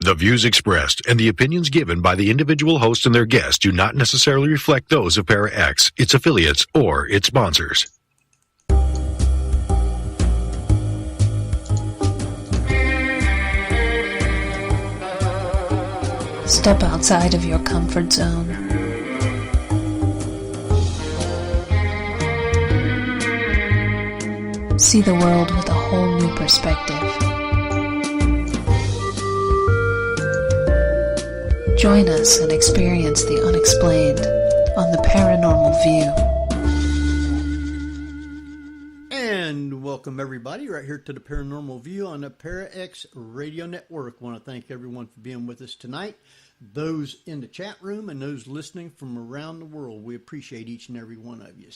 The views expressed and the opinions given by the individual host and their guests do not necessarily reflect those of Para-X, its affiliates, or its sponsors. Step outside of your comfort zone. See the world with a whole new perspective. Join us and experience the unexplained on the Paranormal View. And welcome everybody right here to the Paranormal View on the Para-X Radio Network. I want to thank everyone for being with us tonight. Those in the chat room and those listening from around the world, we appreciate each and every one of you.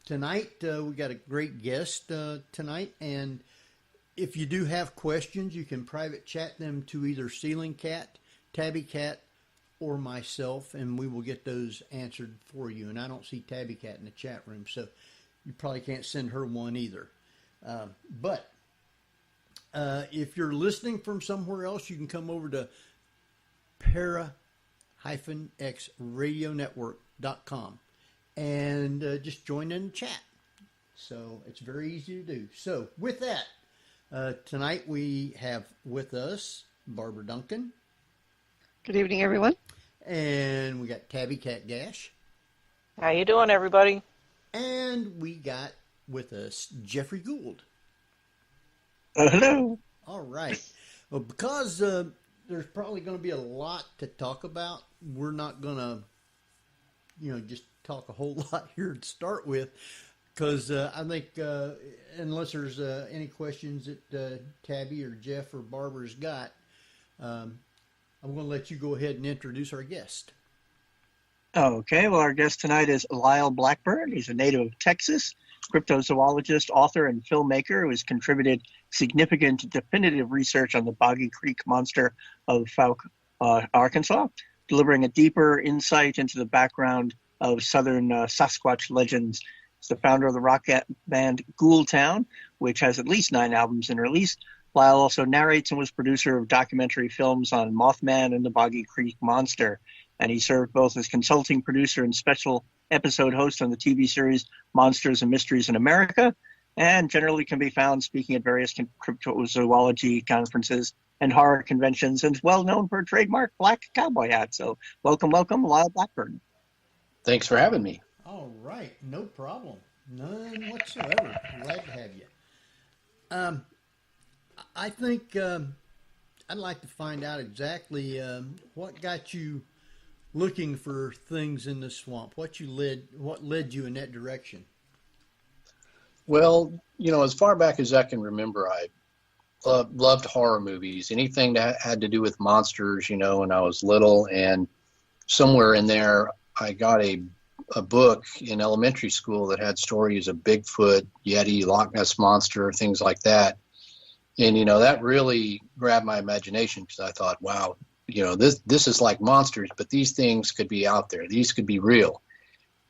Tonight, we got a great guest tonight, and if you do have questions, you can private chat them to either Ceiling Cat, Tabby Cat, or myself, and we will get those answered for you. And I don't see Tabby Cat in the chat room, so you probably can't send her one either. But if you're listening from somewhere else, you can come over to para-xradionetwork.com and just join in the chat. So it's very easy to do. So with that, tonight we have with us Barbara Duncan. Good evening, everyone. And we got Tabby Cat Gash. How you doing, everybody? And we got with us Jeffrey Gould. Hello. All right. Well, because there's probably going to be a lot to talk about, we're not going to, just talk a whole lot here to start with, because I think unless there's any questions that Tabby or Jeff or Barbara's got, I'm going to let you go ahead and introduce our guest. Okay, well, our guest tonight is Lyle Blackburn. He's a native of Texas, cryptozoologist, author, and filmmaker who has contributed significant definitive research on the Boggy Creek Monster of Fouke, Arkansas, delivering a deeper insight into the background of southern Sasquatch legends. He's the founder of the rock band Ghoultown, which has at least 9 albums in release. Lyle also narrates and was producer of documentary films on Mothman and the Boggy Creek Monster. And he served both as consulting producer and special episode host on the TV series Monsters and Mysteries in America, and generally can be found speaking at various cryptozoology conferences and horror conventions, and is well known for a trademark black cowboy hat. So welcome, Lyle Blackburn. Thanks for having me. All right, no problem. None whatsoever. Glad to have you. I think I'd like to find out exactly what got you looking for things in the swamp. What led you in that direction? Well, as far back as I can remember, I loved horror movies. Anything that had to do with monsters, when I was little. And somewhere in there, I got a book in elementary school that had stories of Bigfoot, Yeti, Loch Ness Monster, things like that. And, that really grabbed my imagination because I thought, wow, this is like monsters, but these things could be out there. These could be real.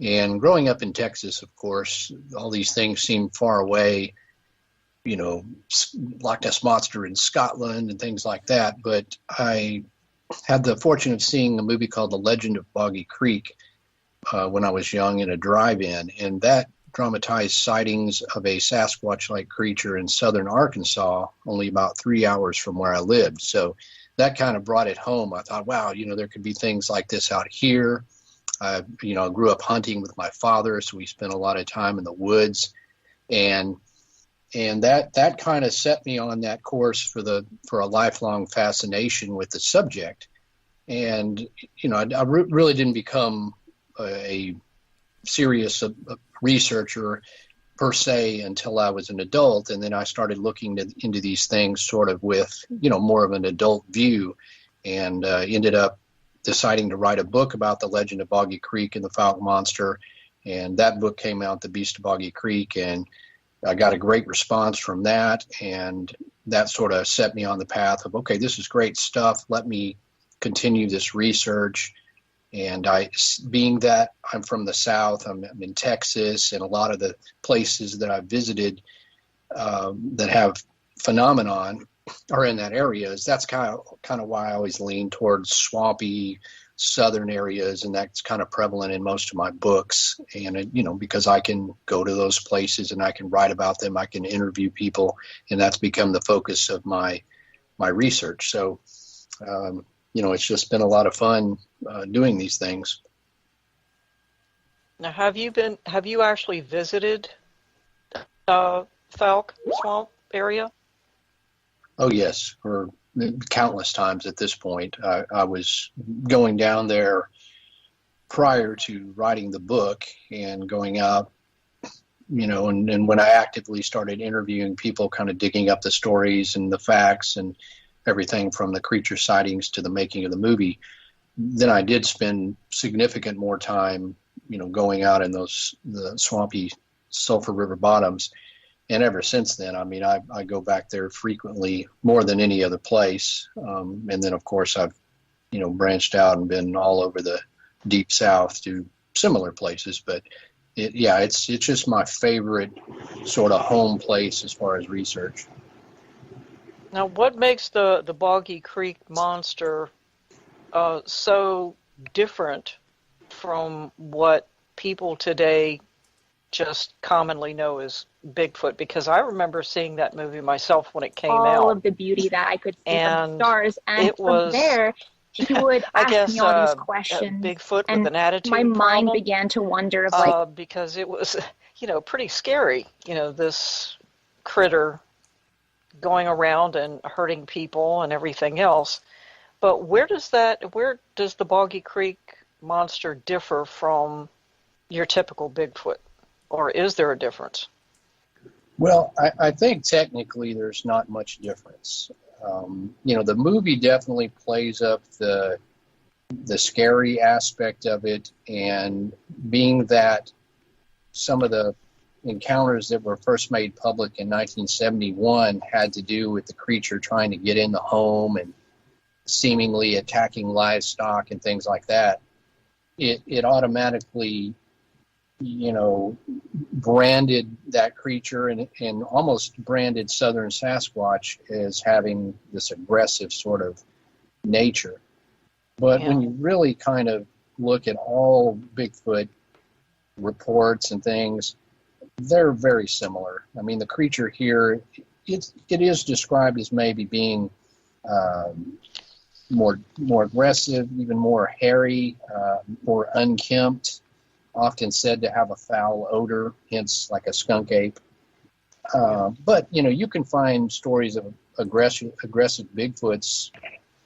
And growing up in Texas, of course, all these things seemed far away, Loch Ness Monster in Scotland and things like that. But I had the fortune of seeing a movie called The Legend of Boggy Creek when I was young in a drive-in, and that dramatized sightings of a Sasquatch-like creature in southern Arkansas, only about 3 hours from where I lived. So that kind of brought it home. I thought, wow, there could be things like this out here. I grew up hunting with my father, so we spent a lot of time in the woods, and that kind of set me on that course for a lifelong fascination with the subject. And I really didn't become a serious researcher per se until I was an adult, and then I started looking into these things sort of with more of an adult view, and ended up deciding to write a book about the legend of Boggy Creek and the Fouke Monster, and that book came out, The Beast of Boggy Creek, and I got a great response from that, and that sort of set me on the path of, okay, this is great stuff, let me continue this research. And being that I'm from the South, I'm in Texas, and a lot of the places that I've visited that have phenomenon are in that area. Is that's kind of why I always lean towards swampy southern areas, and that's kind of prevalent in most of my books. And because I can go to those places and I can write about them, I can interview people, and that's become the focus of my research. So it's just been a lot of fun doing these things. Now, have you actually visited Fouke Swamp area? Oh, yes, for countless times at this point. I was going down there prior to writing the book and going out, and when I actively started interviewing people, kind of digging up the stories and the facts and everything from the creature sightings to the making of the movie, then I did spend significant more time, going out in the swampy Sulphur River bottoms. And ever since then, I go back there frequently, more than any other place. And then, of course, I've, branched out and been all over the Deep South to similar places. But it's just my favorite sort of home place as far as research. Now, what makes the Boggy Creek Monster so different from what people today just commonly know as Bigfoot? Because I remember seeing that movie myself when it came out. All of the beauty that I could see from the stars. And it from was, there, he would ask me all these questions. Bigfoot and with an attitude my mind problem, began to wonder of because it was, pretty scary. This critter going around and hurting people and everything else. But where does the Boggy Creek Monster differ from your typical Bigfoot? Or is there a difference? Well, I think technically there's not much difference. The movie definitely plays up the scary aspect of it, and being that some of the encounters that were first made public in 1971 had to do with the creature trying to get in the home and seemingly attacking livestock and things like that, it automatically branded that creature and almost branded Southern Sasquatch as having this aggressive sort of nature. But when you really kind of look at all Bigfoot reports and things, they're very similar. The creature here, it is described as maybe being more aggressive, even more hairy, more unkempt, often said to have a foul odor, hence like a skunk ape. But, you can find stories of aggressive Bigfoots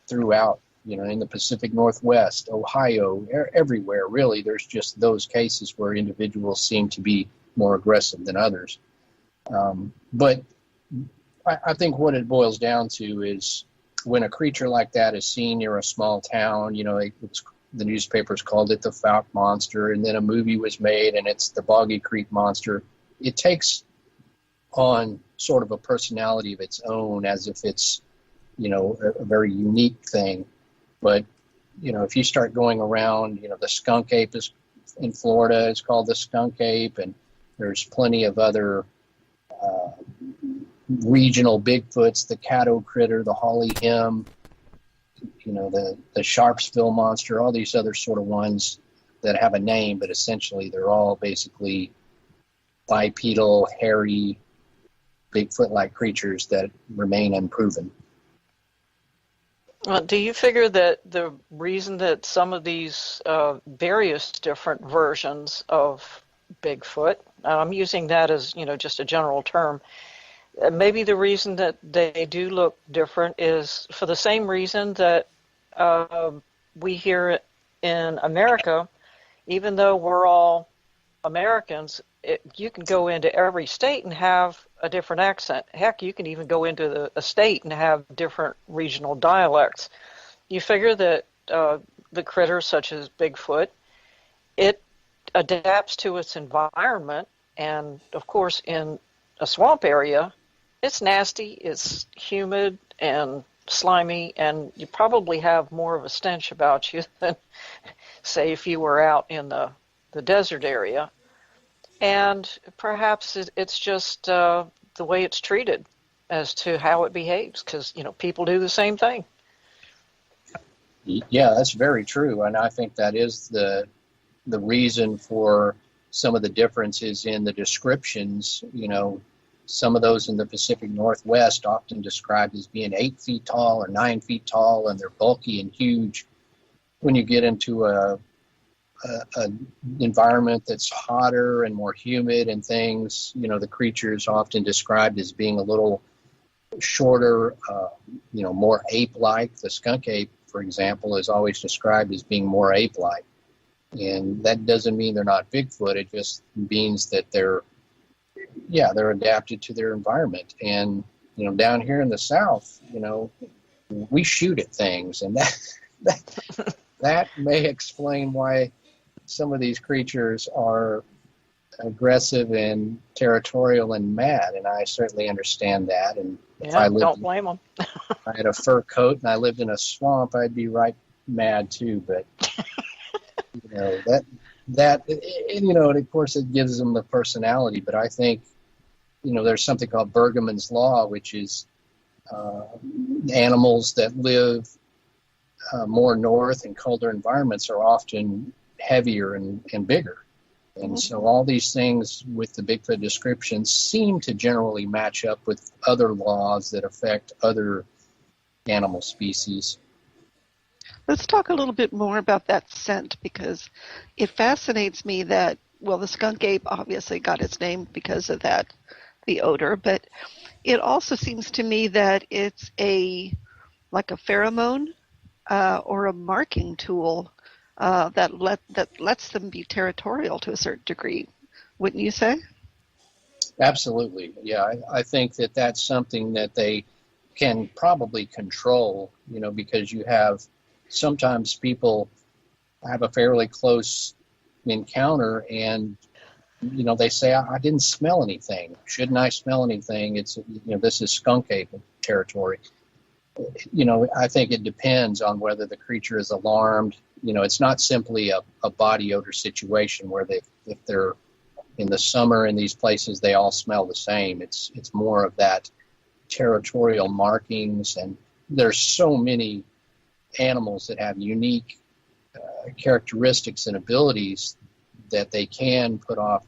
throughout, in the Pacific Northwest, Ohio, everywhere, really. There's just those cases where individuals seem to be more aggressive than others. But I think what it boils down to is when a creature like that is seen near a small town, the newspapers called it the Fouke Monster, and then a movie was made, and it's the Boggy Creek Monster. It takes on sort of a personality of its own, as if it's, a very unique thing. But, if you start going around, the skunk ape is in Florida, it's called the skunk ape, and there's plenty of other regional Bigfoots, the Caddo critter, the Holly Him, the Sharpsville Monster, all these other sort of ones that have a name, but essentially they're all basically bipedal, hairy, Bigfoot-like creatures that remain unproven. Do you figure that the reason that some of these various different versions of Bigfoot, I'm using that as, just a general term, maybe the reason that they do look different is for the same reason that we here in America, even though we're all Americans, you can go into every state and have a different accent. Heck, you can even go into a state and have different regional dialects. You figure that the critters such as Bigfoot, it adapts to its environment, and of course in a swamp area, it's nasty, it's humid and slimy, and you probably have more of a stench about you than, say, if you were out in the desert area. And perhaps it's just the way it's treated. as to how it behaves, because people do the same thing. Yeah, that's very true, and I think that is the reason for some of the differences in the descriptions. Some of those in the Pacific Northwest often described as being 8 feet tall or 9 feet tall, and they're bulky and huge. When you get into a environment that's hotter and more humid and things, the creatures often described as being a little shorter, more ape-like. The skunk ape, for example, is always described as being more ape-like. And that doesn't mean they're not Bigfoot. It just means that they're adapted to their environment. And, down here in the South, we shoot at things. And that may explain why some of these creatures are aggressive and territorial and mad. And I certainly understand that. And if don't blame them. If I had a fur coat and I lived in a swamp, I'd be right mad too. But and of course it gives them the personality. But I think there's something called Bergman's Law, which is animals that live more north and colder environments are often heavier and bigger. And so all these things with the Bigfoot description seem to generally match up with other laws that affect other animal species. Let's talk a little bit more about that scent, because it fascinates me that, the skunk ape obviously got its name because of that, the odor, but it also seems to me that it's like a pheromone or a marking tool that lets them be territorial to a certain degree, wouldn't you say? Absolutely, yeah. I think that that's something that they can probably control, because you have sometimes people have a fairly close encounter and, they say, I didn't smell anything. Shouldn't I smell anything? It's, this is skunk ape territory. I think it depends on whether the creature is alarmed. It's not simply a body odor situation where if they're in the summer in these places, they all smell the same. It's more of that territorial markings, and there's so many animals that have unique characteristics and abilities that they can put off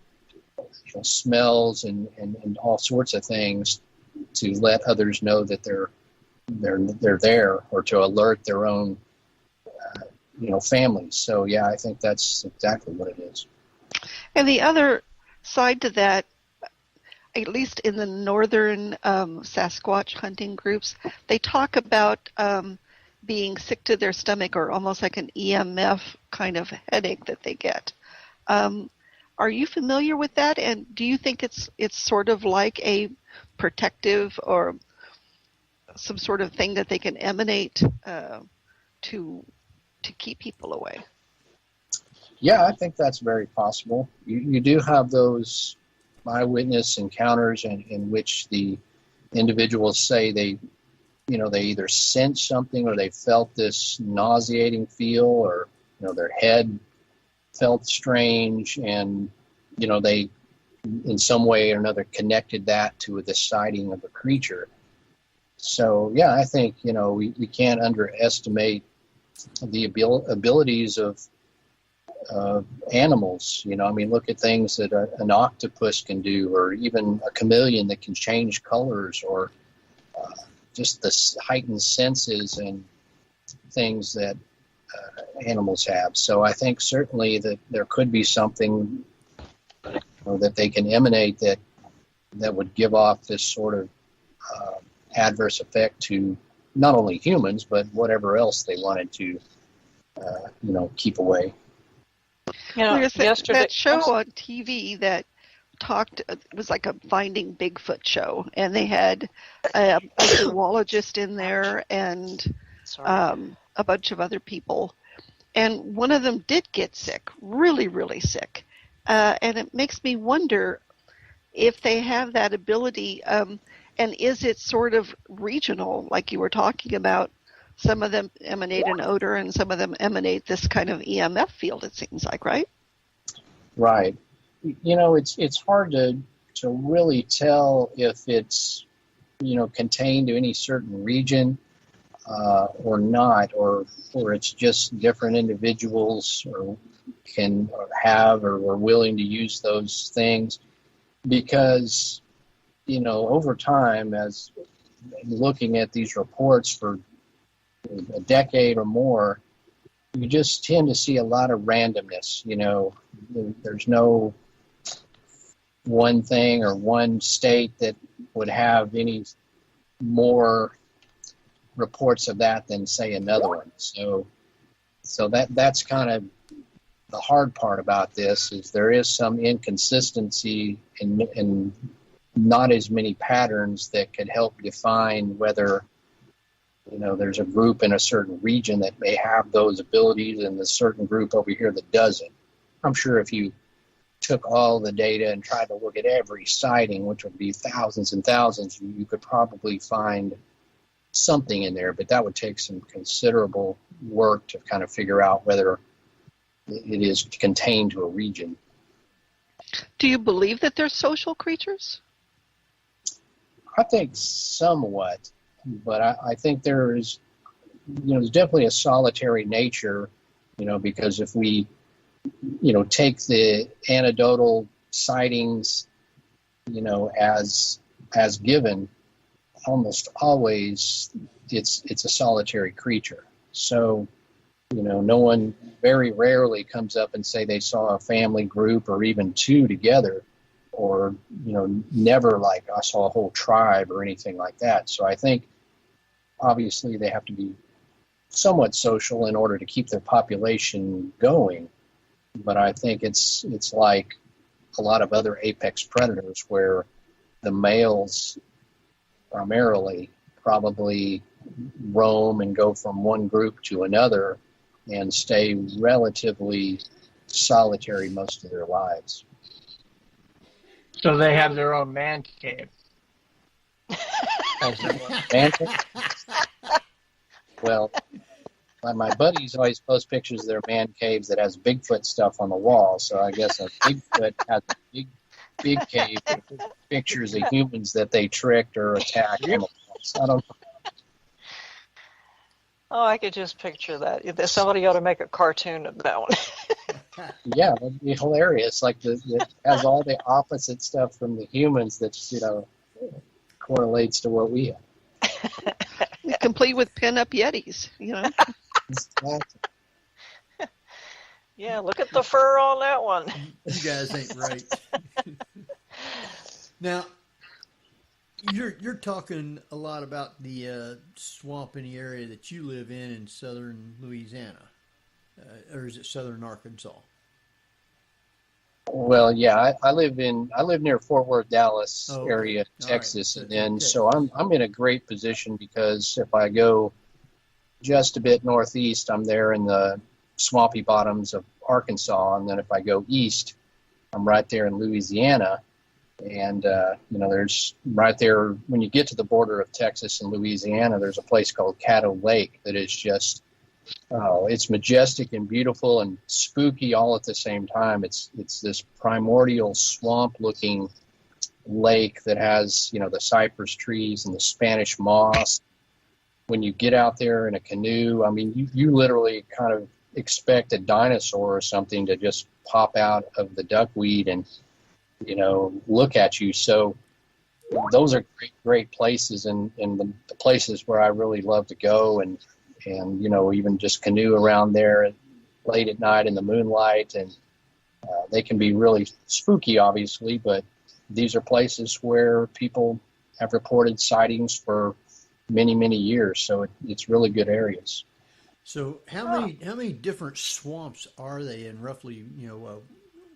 smells and all sorts of things to let others know that they're there, or to alert their own families. So yeah, I think that's exactly what it is. And the other side to that, at least in the northern Sasquatch hunting groups, they talk about being sick to their stomach, or almost like an EMF kind of headache that they get. Are you familiar with that? And do you think it's sort of like a protective or some sort of thing that they can emanate to keep people away? Yeah, I think that's very possible. You do have those eyewitness encounters in which the individuals say they either sensed something, or they felt this nauseating feel, or their head felt strange, and they in some way or another connected that to the sighting of a creature. So yeah, I think we can't underestimate the abilities of animals. Look at things that an octopus can do, or even a chameleon that can change colors, or just the heightened senses and things that animals have. So I think certainly that there could be something that they can emanate that would give off this sort of adverse effect to not only humans, but whatever else they wanted to keep away. There's that show on TV that it was like a Finding Bigfoot show, and they had a zoologist in there and a bunch of other people, and one of them did get sick, really, really sick, and it makes me wonder if they have that ability, and is it sort of regional, like you were talking about? Some of them emanate an odor, and some of them emanate this kind of EMF field, it seems like, right? Right. It's hard to really tell if it's, contained to any certain region or not, or it's just different individuals or can have or are willing to use those things. Because, over time, as looking at these reports for a decade or more, you just tend to see a lot of randomness. There's no one thing or one state that would have any more reports of that than, say, another one. So that's kind of the hard part about this, is there is some inconsistency in not as many patterns that could help define whether there's a group in a certain region that may have those abilities and a certain group over here that doesn't. I'm sure if you took all the data and tried to look at every sighting, which would be thousands and thousands, you could probably find something in there, but that would take some considerable work to kind of figure out whether it is contained to a region. Do you believe that they're social creatures? I think somewhat, but I think there's definitely a solitary nature, because if we, take the anecdotal sightings, as given, almost always it's a solitary creature. So, no one very rarely comes up and say they saw a family group or even two together, or, never like I saw a whole tribe or anything like that. So I think obviously they have to be somewhat social in order to keep their population going. But I think it's like a lot of other apex predators where the males primarily probably roam and go from one group to another and stay relatively solitary most of their lives. So they have their own man cave. Man cave? Well, my buddies always post pictures of their man caves that has Bigfoot stuff on the wall. So I guess a Bigfoot has a big cave with pictures of humans that they tricked or attacked. I don't know. Oh, I could just picture that. Somebody ought to make a cartoon of that one. Yeah, that'd be hilarious. Like it has all the opposite stuff from the humans that correlates to what we have. Complete with pin-up Yetis, Exactly. Yeah, look at the fur on that one. You guys ain't right. Now, you're talking a lot about the swamp in the area that you live in southern Louisiana, or is it southern Arkansas? Well, yeah, I live near Fort Worth, Dallas area, Texas, right. And so I'm in a great position because if I go just a bit northeast, I'm there in the swampy bottoms of Arkansas, and then if I go east, I'm right there in Louisiana. And there's right there when you get to the border of Texas and Louisiana, there's a place called Caddo Lake that is just it's majestic and beautiful and spooky all at the same time. It's this primordial swamp-looking lake that has the cypress trees and the Spanish moss. When you get out there in a canoe, I mean, you literally kind of expect a dinosaur or something to just pop out of the duckweed and look at you. So those are great places, and the places where I really love to go and even just canoe around there late at night in the moonlight. And they can be really spooky, obviously, but these are places where people have reported sightings for many, many years. So it's really good areas. So how many different swamps are they, and roughly,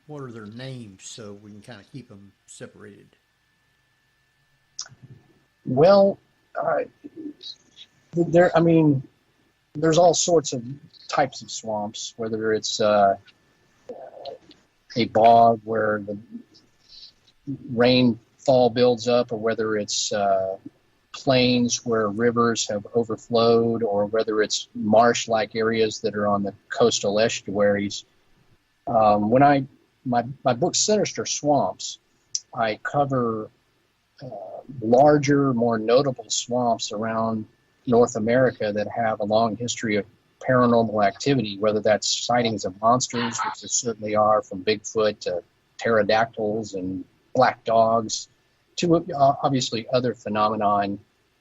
what are their names so we can kind of keep them separated? Well, there's all sorts of types of swamps, whether it's a bog where the rainfall builds up, or whether it's plains where rivers have overflowed, or whether it's marsh-like areas that are on the coastal estuaries. My book Sinister Swamps, I cover larger, more notable swamps around North America that have a long history of paranormal activity, whether that's sightings of monsters, which there certainly are, from Bigfoot to pterodactyls and black dogs, to obviously other phenomenon.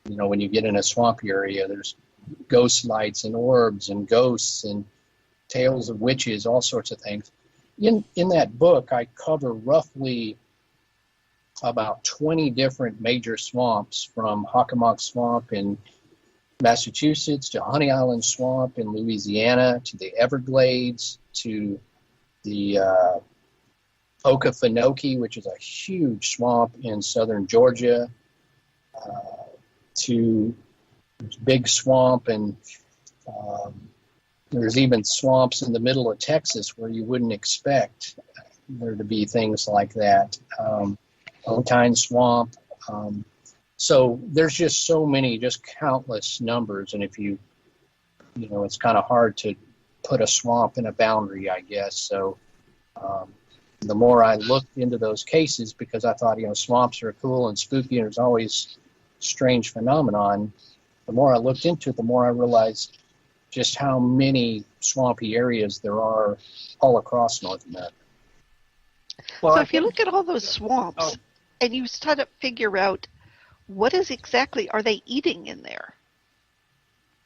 You know, when you get in a swampy area, there's ghost lights and orbs and ghosts and tales of witches, all sorts of things. In that book, I cover roughly about 20 different major swamps, from Hockomock Swamp in Massachusetts to Honey Island Swamp in Louisiana to the Everglades to the Okefenokee, which is a huge swamp in southern Georgia, to Big Swamp, and there's even swamps in the middle of Texas where you wouldn't expect there to be things like that. Ghoultown Swamp. So there's just so many, just countless numbers. And if you know, it's kind of hard to put a swamp in a boundary, I guess. So the more I looked into those cases, because I thought, you know, swamps are cool and spooky and there's always strange phenomenon, the more I looked into it, the more I realized just how many swampy areas there are all across North America. Well, so if you look at all those swamps and you try to figure out what is exactly are they eating in there,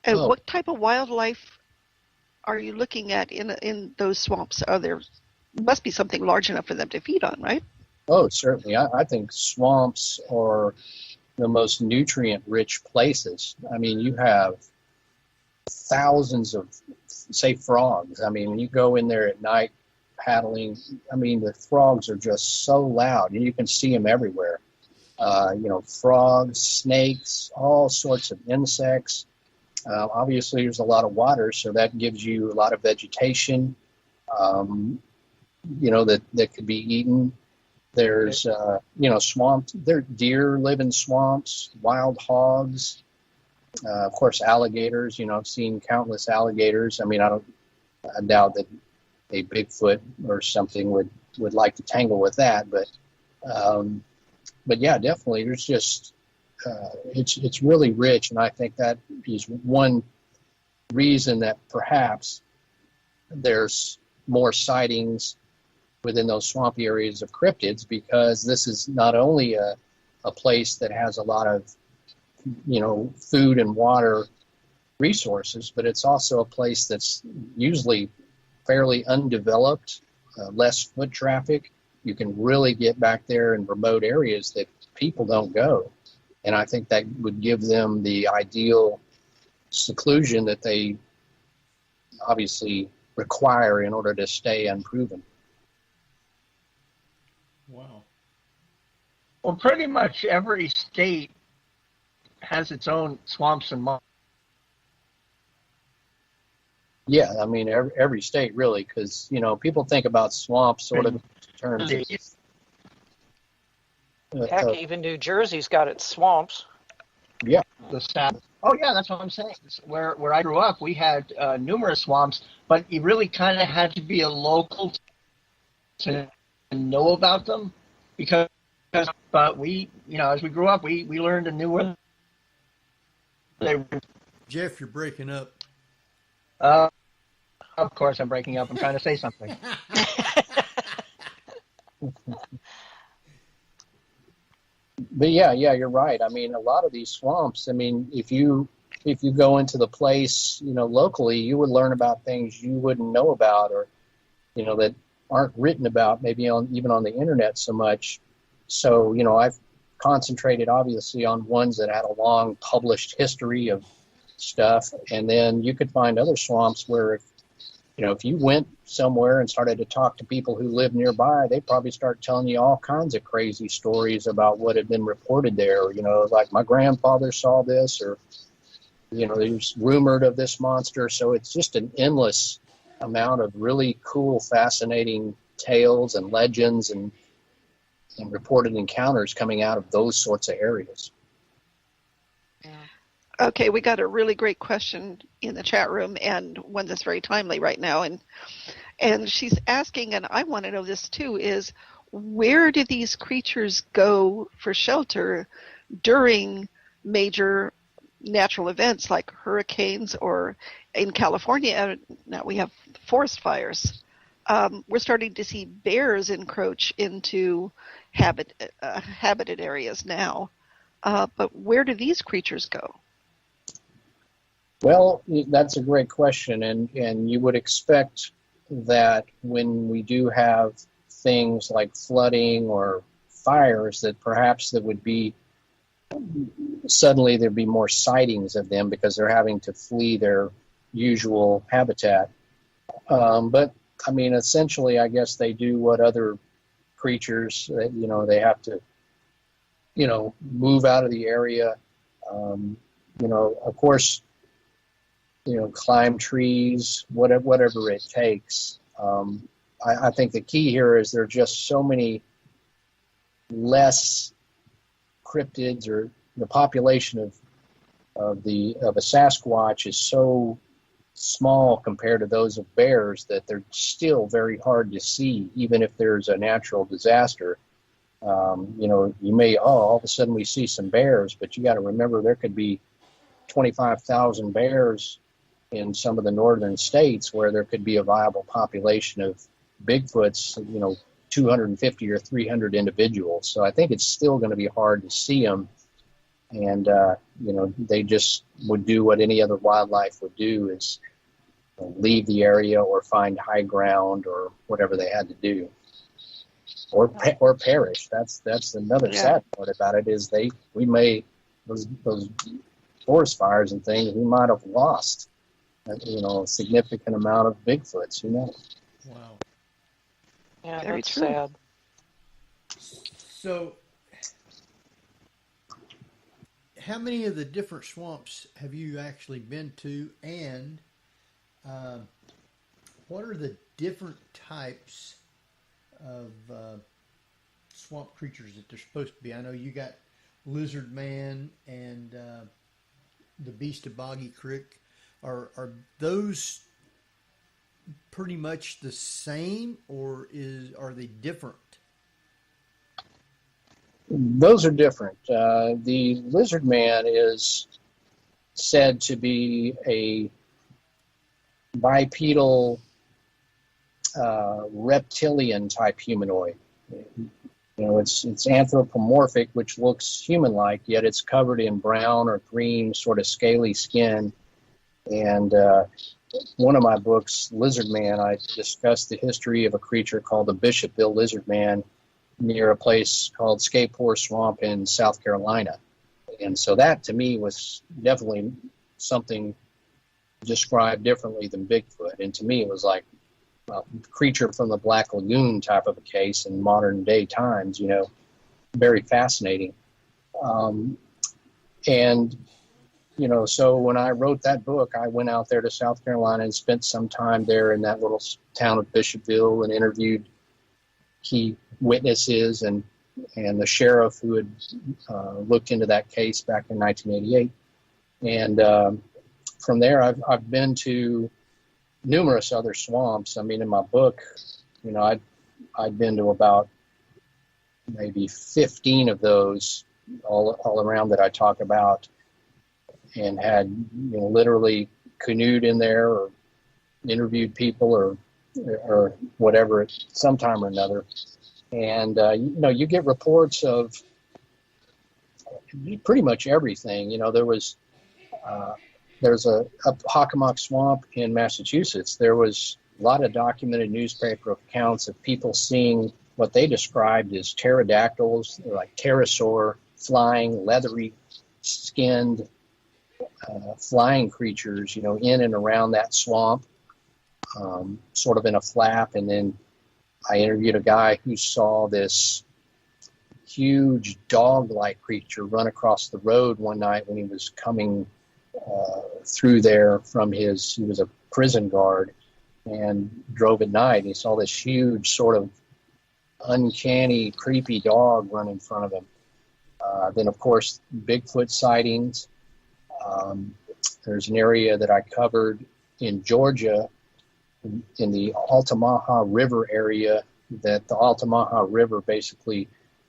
and what type of wildlife are you looking at in those swamps? Must be something large enough for them to feed on, right? Oh, certainly. I think swamps are the most nutrient-rich places. I mean, you have thousands of, say, frogs. I mean, when you go in there at night paddling, I mean, the frogs are just so loud, and you can see them everywhere. You know, frogs, snakes, all sorts of insects. Obviously, there's a lot of water, so that gives you a lot of vegetation, you know, that could be eaten. There's, you know, swamp. There, deer live in swamps, wild hogs, of course, alligators. You know, I've seen countless alligators. I mean, I doubt that a Bigfoot or something would like to tangle with that, but yeah, definitely. There's just it's really rich, and I think that is one reason that perhaps there's more sightings within those swampy areas of cryptids, because this is not only a place that has a lot of, you know, food and water resources, but it's also a place that's usually fairly undeveloped, less foot traffic. You can really get back there in remote areas that people don't go. And I think that would give them the ideal seclusion that they obviously require in order to stay unproven. Wow. Well, pretty much every state has its own swamps and marshes. Yeah, I mean, every state really, because, you know, people think about swamps sort of in terms of... Heck, even New Jersey's got its swamps. Yeah. Oh, yeah, that's what I'm saying. Where I grew up, we had numerous swamps, but you really kind of had to be a local to know about them, but we, you know, as we grew up, we learned and knew where they were. Jeff, you're breaking up. Of course I'm breaking up. I'm trying to say something. But yeah, you're right. I mean, a lot of these swamps, I mean, if you go into the place, you know, locally, you would learn about things you wouldn't know about, or, you know, that aren't written about maybe even on the internet so much. So, you know, I've concentrated obviously on ones that had a long published history of stuff. And then you could find other swamps where, if you went somewhere and started to talk to people who live nearby, they'd probably start telling you all kinds of crazy stories about what had been reported there. Like my grandfather saw this, or, there's rumored of this monster. So it's just an endless amount of really cool, fascinating tales and legends and reported encounters coming out of those sorts of areas. Okay, we got a really great question in the chat room, and one that's very timely right now. And she's asking, and I want to know this too, is where do these creatures go for shelter during major natural events like hurricanes, or in California, now we have forest fires. We're starting to see bears encroach into habited areas now. But where do these creatures go? Well, that's a great question, and you would expect that when we do have things like flooding or fires, that perhaps there would be suddenly there'd be more sightings of them because they're having to flee their usual habitat. But I mean, essentially, I guess they do what other creatures, they have to, move out of the area. Of course, climb trees, whatever it takes. I think the key here is there are just so many less cryptids, or the population of a Sasquatch is so small compared to those of bears that they're still very hard to see, even if there's a natural disaster. You may, all of a sudden we see some bears, but you got to remember there could be 25,000 bears in some of the northern states where there could be a viable population of Bigfoots, 250 or 300 individuals. So I think it's still going to be hard to see them. And, they just would do what any other wildlife would do, is leave the area or find high ground or whatever they had to do, or perish. That's another sad part about it, is we may, those forest fires and things, we might have lost, a significant amount of Bigfoots, Wow. Yeah, Very that's true. sad. So, how many of the different swamps have you actually been to, and what are the different types of swamp creatures that they're supposed to be? I know you got lizard man and the beast of Boggy Creek. Are those pretty much the same, or are they different? Those are different. The lizard man is said to be a bipedal reptilian type humanoid. It's anthropomorphic, which looks human-like, yet it's covered in brown or green, sort of scaly skin. And one of my books, Lizard Man, I discussed the history of a creature called the Bishopville lizard man near a place called Scapore Swamp in South Carolina. And so that, to me, was definitely something described differently than Bigfoot. And to me, it was like a creature from the Black Lagoon type of a case in modern day times, very fascinating. So when I wrote that book, I went out there to South Carolina and spent some time there in that little town of Bishopville and interviewed key witnesses and the sheriff who had looked into that case back in 1988. And from there, I've been to numerous other swamps. I mean, in my book, I'd been to about maybe 15 of those all around that I talk about, and had literally canoed in there or interviewed people or whatever at some time or another. And you get reports of pretty much everything. There's a Hockomock Swamp in Massachusetts. There was a lot of documented newspaper accounts of people seeing what they described as pterodactyls, like pterosaur, flying, leathery skinned flying creatures, in and around that swamp, sort of in a flap. And then I interviewed a guy who saw this huge dog-like creature run across the road one night when he was coming through there he was a prison guard and drove at night. He saw this huge sort of uncanny, creepy dog run in front of him. Then, of course, Bigfoot sightings. There's an area that I covered in Georgia, in the Altamaha River area that the Altamaha River basically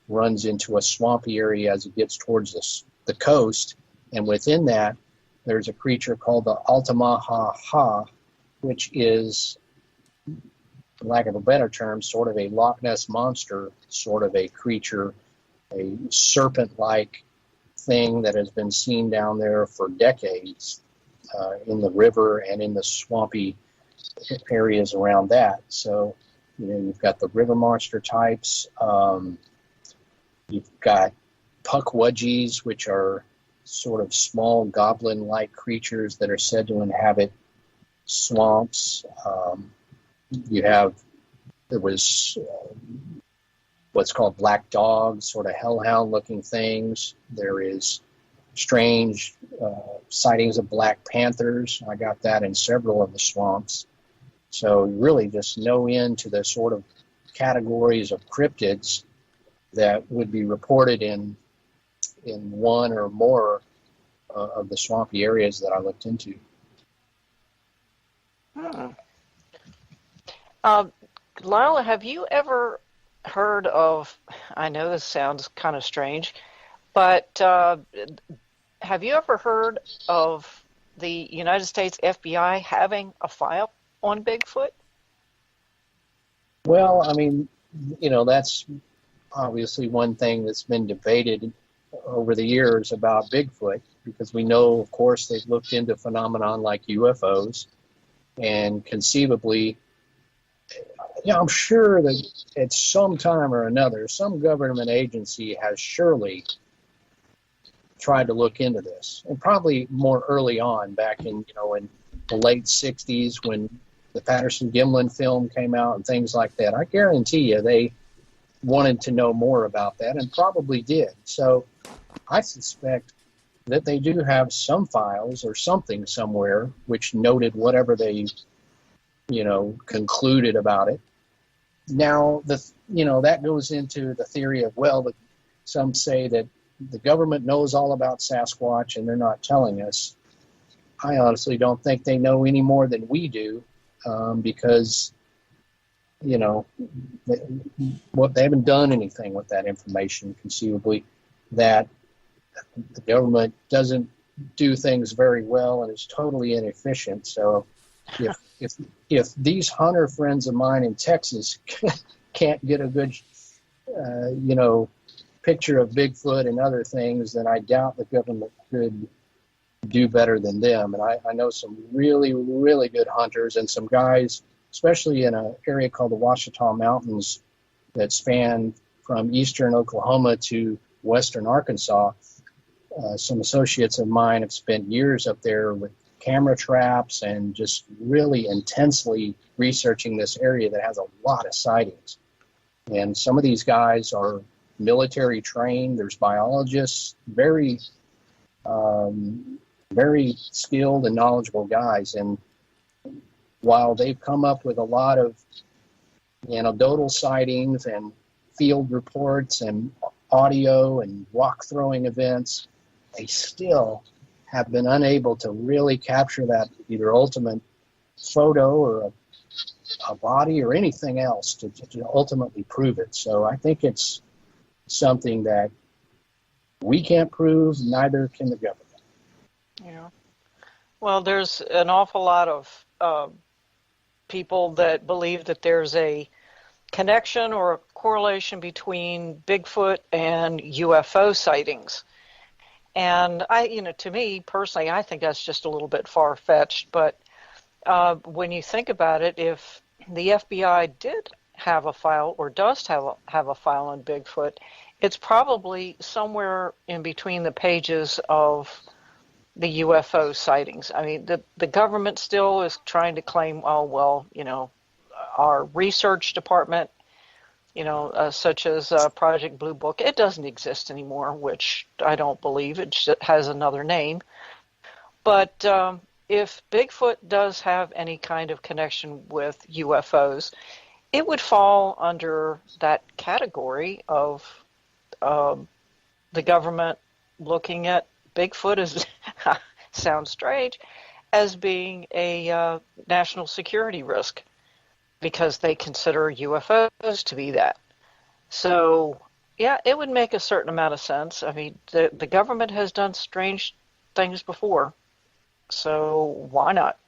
runs into a swampy area as it gets towards the coast. And within that, there's a creature called the Altamaha, which is, for lack of a better term, sort of a Loch Ness monster, sort of a creature, a serpent-like thing that has been seen down there for decades in the river and in the swampy areas around that. So, you've got the river monster types. You've got puckwudgies, which are sort of small goblin-like creatures that are said to inhabit swamps. There was what's called black dogs, sort of hellhound-looking things. There is strange sightings of black panthers. I got that in several of the swamps. So really just no end to the sort of categories of cryptids that would be reported in one or more of the swampy areas that I looked into. Lyle, have you ever heard of, I know this sounds kind of strange, but have you ever heard of the United States FBI having a file on Bigfoot? Well, I mean, that's obviously one thing that's been debated over the years about Bigfoot, because we know, of course, they've looked into phenomenon like UFOs, and conceivably, I'm sure that at some time or another, some government agency has surely tried to look into this, and probably more early on, back in in the late 60s when the Patterson-Gimlin film came out and things like that. I guarantee you they wanted to know more about that, and probably did. So I suspect that they do have some files or something somewhere which noted whatever they concluded about it. Now that goes into the theory of, that some say that the government knows all about Sasquatch and they're not telling us. I honestly don't think they know any more than we do, because they haven't done anything with that information, conceivably, that the government doesn't do things very well and is totally inefficient. So if these hunter friends of mine in Texas can't get a good picture of Bigfoot and other things, then I doubt the government could do better than them. And I know some really, really good hunters, and some guys, especially in an area called the Ouachita Mountains that span from eastern Oklahoma to western Arkansas. Some associates of mine have spent years up there with camera traps and just really intensely researching this area that has a lot of sightings. And some of these guys are military trained. There's biologists, very skilled and knowledgeable guys. And while they've come up with a lot of anecdotal sightings and field reports and audio and rock throwing events, they still have been unable to really capture that either ultimate photo or a body or anything else to ultimately prove it. So I think it's something that we can't prove, neither can the government. Yeah. Well, there's an awful lot of people that believe that there's a connection or a correlation between Bigfoot and UFO sightings. And to me personally, I think that's just a little bit far-fetched. But when you think about it, if the FBI did have a file or does have a file on Bigfoot, it's probably somewhere in between the pages of the UFO sightings. I mean, the government still is trying to claim, our research department, such as Project Blue Book, it doesn't exist anymore, which I don't believe. It just has another name. But if Bigfoot does have any kind of connection with UFOs, it would fall under that category of the government looking at Bigfoot as, sounds strange, as being a national security risk. because they consider UFOs to be that. So, yeah, it would make a certain amount of sense. I mean, the government has done strange things before, so why not?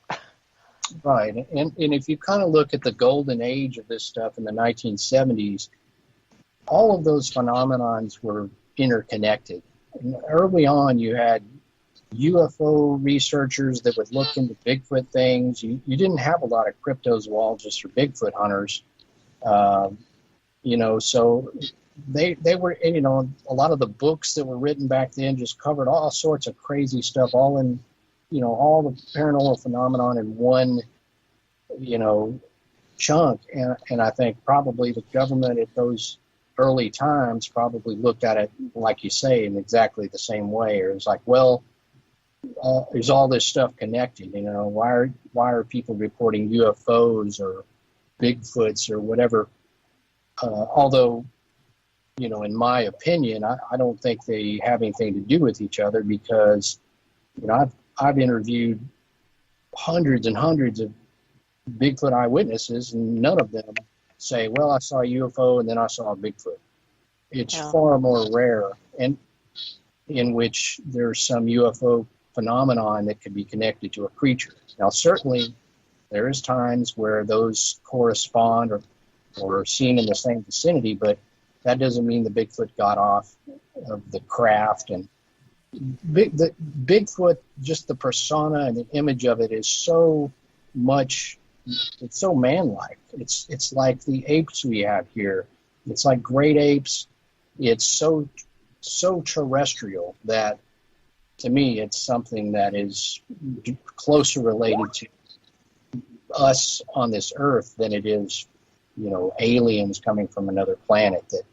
Right. And if you kind of look at the golden age of this stuff in the 1970s, all of those phenomenons were interconnected. And early on, you had UFO researchers that would look into Bigfoot things. You didn't have a lot of cryptozoologists or Bigfoot hunters. So they were, a lot of the books that were written back then just covered all sorts of crazy stuff, all in, all the paranormal phenomenon in one, chunk. And I think probably the government at those early times probably looked at it, like you say, in exactly the same way. Or it was like, well, is all this stuff connected? Why are people reporting UFOs or Bigfoots or whatever? Although, in my opinion, I don't think they have anything to do with each other, because, I've interviewed hundreds and hundreds of Bigfoot eyewitnesses, and none of them say, well, I saw a UFO and then I saw a Bigfoot. It's far more rare, and in which there's some UFO phenomenon that could be connected to a creature. Now, certainly there is times where those correspond or are seen in the same vicinity, but that doesn't mean the Bigfoot got off of the craft. And the Bigfoot, just the persona and the image of it is so much, it's so man-like. It's like the apes we have here. It's like great apes. It's so terrestrial that, to me, it's something that is closer related to us on this earth than it is, aliens coming from another planet that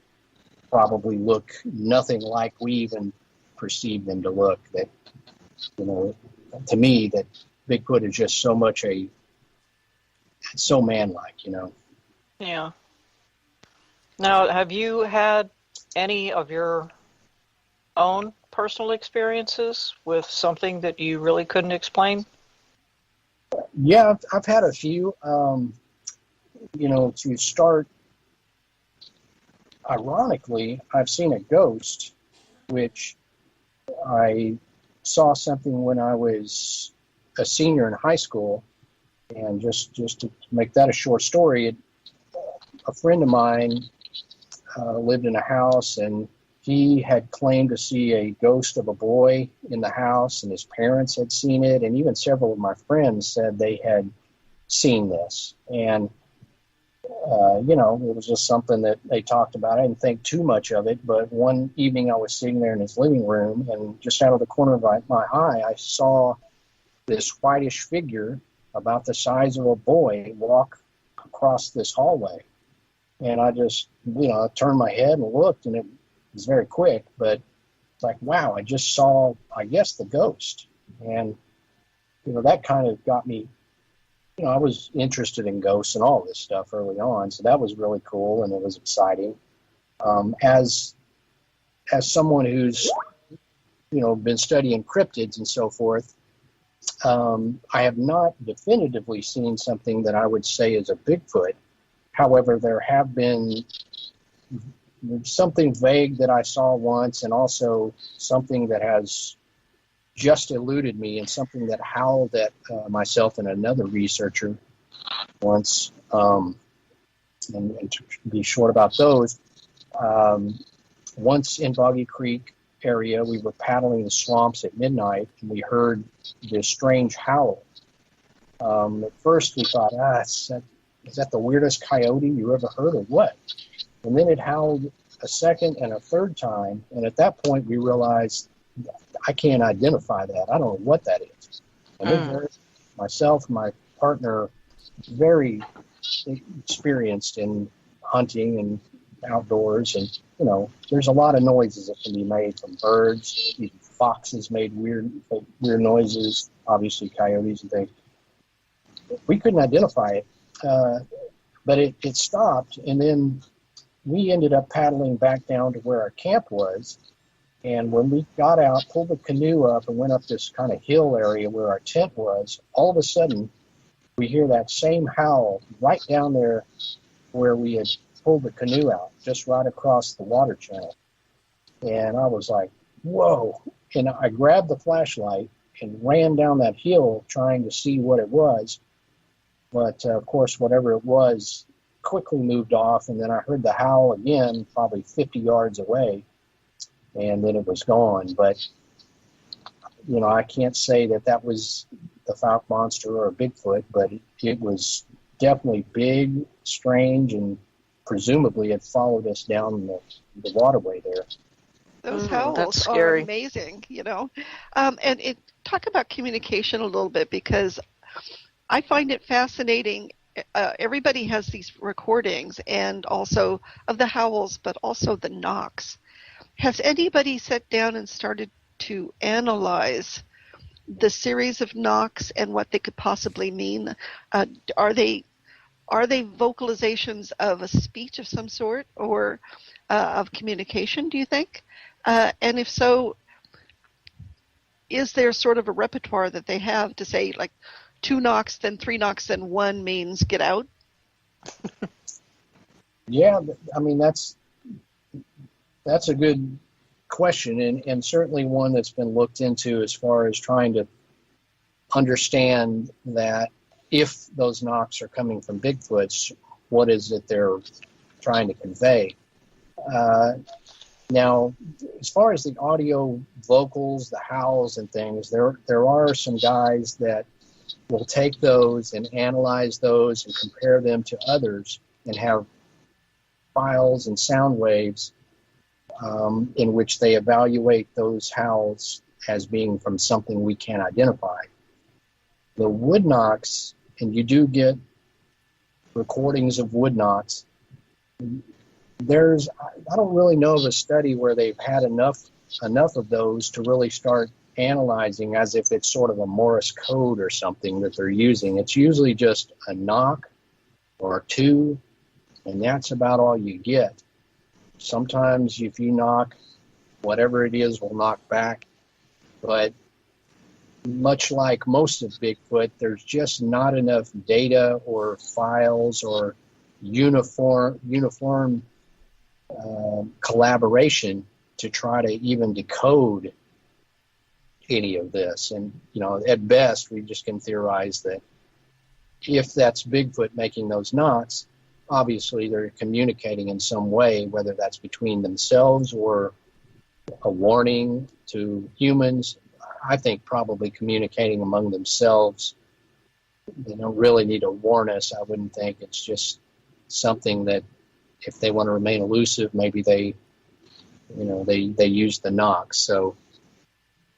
probably look nothing like we even perceive them to look. That, to me, that Bigfoot is just so much so man-like, Yeah. Now, have you had any of your own personal experiences with something that you really couldn't explain? Yeah, I've had a few. To start, ironically, I've seen a ghost, which I saw something when I was a senior in high school. And just to make that a short story, a friend of mine lived in a house, and he had claimed to see a ghost of a boy in the house, and his parents had seen it, and even several of my friends said they had seen this. And, it was just something that they talked about. I didn't think too much of it, but one evening I was sitting there in his living room, and just out of the corner of my eye, I saw this whitish figure about the size of a boy walk across this hallway. And I just, I turned my head and looked, and it was very quick, but it's like, wow, I just saw, I guess, the ghost. And, that kind of got me, I was interested in ghosts and all this stuff early on, so that was really cool, and it was exciting. As someone who's, been studying cryptids and so forth, I have not definitively seen something that I would say is a Bigfoot. However, there have been something vague that I saw once, and also something that has just eluded me, and something that howled at myself and another researcher once. And to be short about those, once in Boggy Creek area, we were paddling the swamps at midnight, and we heard this strange howl. At first we thought, is that the weirdest coyote you ever heard, or what? And then it howled a second and a third time, and at that point we realized, I can't identify that. I don't know what that is. And myself, my partner, very experienced in hunting and outdoors, and there's a lot of noises that can be made from birds. Even foxes made weird noises, obviously coyotes and things. We couldn't identify it, but it stopped, and then we ended up paddling back down to where our camp was. And when we got out, pulled the canoe up, and went up this kind of hill area where our tent was, all of a sudden we hear that same howl right down there where we had pulled the canoe out, just right across the water channel. And I was like, whoa. And I grabbed the flashlight and ran down that hill trying to see what it was. But, of course, whatever it was quickly moved off, and then I heard the howl again, probably 50 yards away, and then it was gone. But, you know, I can't say that that was the Fouke monster or a Bigfoot, but it was definitely big, strange, and presumably it followed us down the waterway there. Those howls are amazing, you know. And talk about communication a little bit, because I find it fascinating. Everybody has these recordings, and also of the howls, but also the knocks. Has anybody sat down and started to analyze the series of knocks and what they could possibly mean? Are they vocalizations of a speech of some sort, or of communication, do you think? And if so, is there sort of a repertoire that they have to say, like, 2 knocks, then 3 knocks, then 1 means get out? Yeah, I mean, that's a good question, and certainly one that's been looked into as far as trying to understand that if those knocks are coming from Bigfoots, what is it they're trying to convey? Now, as far as the audio vocals, the howls and things, there are some guys that will take those and analyze those and compare them to others and have files and sound waves in which they evaluate those howls as being from something we can't identify. The wood knocks, and you do get recordings of wood knocks, I don't really know of a study where they've had enough of those to really start analyzing as if it's sort of a Morse code or something that they're using. It's usually just a knock or 2, and that's about all you get. Sometimes if you knock, whatever it is will knock back, but much like most of Bigfoot, there's just not enough data or files or uniform collaboration to try to even decode any of this. And, you know, at best, we just can theorize that if that's Bigfoot making those knocks, obviously they're communicating in some way, whether that's between themselves or a warning to humans. I think probably communicating among themselves. They don't really need to warn us. I wouldn't think. It's just something that if they want to remain elusive, maybe they use the knocks. So,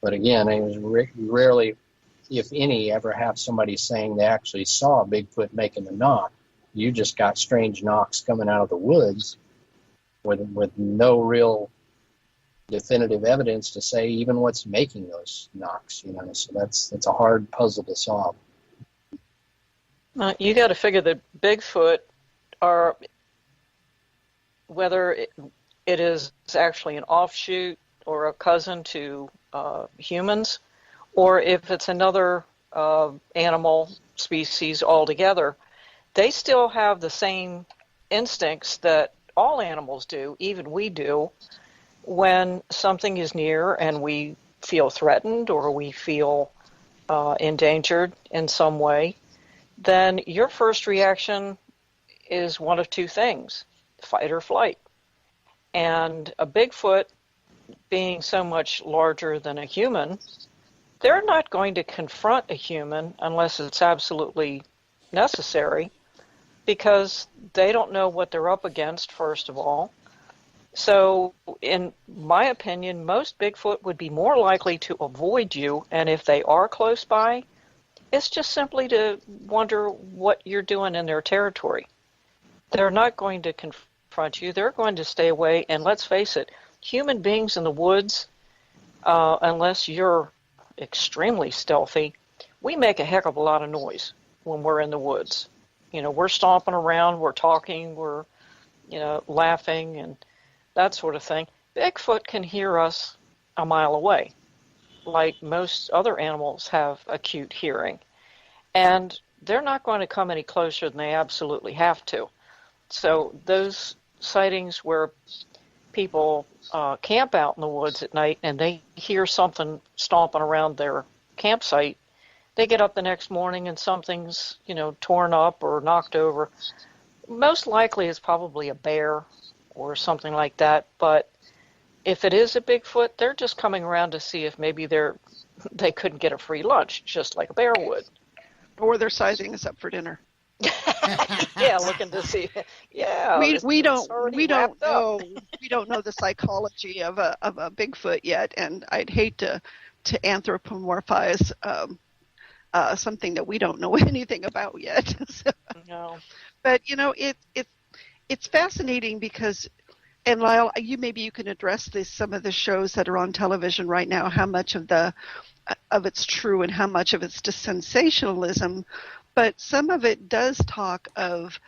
but again, it was rarely, if any, ever have somebody saying they actually saw a Bigfoot making a knock. You just got strange knocks coming out of the woods with no real definitive evidence to say even what's making those knocks, you know. So that's a hard puzzle to solve. You got to figure that Bigfoot are, whether it is actually an offshoot or a cousin to humans, or if it's another animal species altogether, they still have the same instincts that all animals do, even we do, when something is near and we feel threatened or we feel endangered in some way. Then your first reaction is one of 2 things, fight or flight. And a Bigfoot, being so much larger than a human, they're not going to confront a human unless it's absolutely necessary, because they don't know what they're up against, first of all. So, in my opinion, most Bigfoot would be more likely to avoid you, and if they are close by, it's just simply to wonder what you're doing in their territory. They're not going to confront you. They're going to stay away, and let's face it, human beings in the woods, unless you're extremely stealthy, we make a heck of a lot of noise when we're in the woods. You know, we're stomping around, we're talking, we're, laughing and that sort of thing. Bigfoot can hear us a mile away, like most other animals have acute hearing. And they're not going to come any closer than they absolutely have to. So those sightings where people camp out in the woods at night and they hear something stomping around their campsite, they get up the next morning and something's, torn up or knocked over. Most likely it's probably a bear or something like that, but if it is a Bigfoot, they're just coming around to see if maybe they couldn't get a free lunch, just like a bear would. Or they're sizing us up for dinner. Yeah, looking to see. Yeah, we don't know the psychology of a Bigfoot yet, and I'd hate to anthropomorphize something that we don't know anything about yet. No. But it's fascinating because, and Lyle, maybe you can address some of the shows that are on television right now. How much of it's true and how much of it's just sensationalism, but some of it does talk of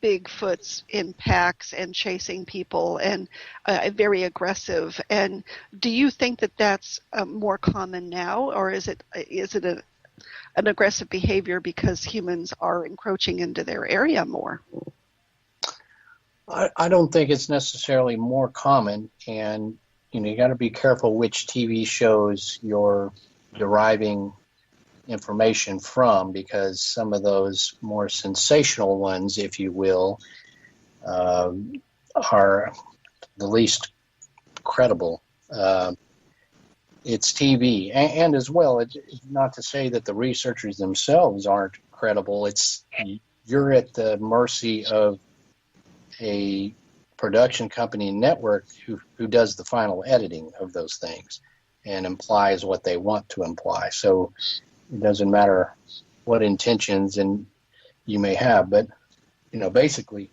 Bigfoots in packs and chasing people and very aggressive. And do you think that that's more common now, or is it an aggressive behavior because humans are encroaching into their area more? I don't think it's necessarily more common, and you got to be careful which TV shows you're deriving information from, because some of those more sensational ones, if you will, are the least credible. It's TV, and as well, it's not to say that the researchers themselves aren't credible. You're at the mercy of a production company network who does the final editing of those things and implies what they want to imply. So it doesn't matter what intentions and you may have, but basically,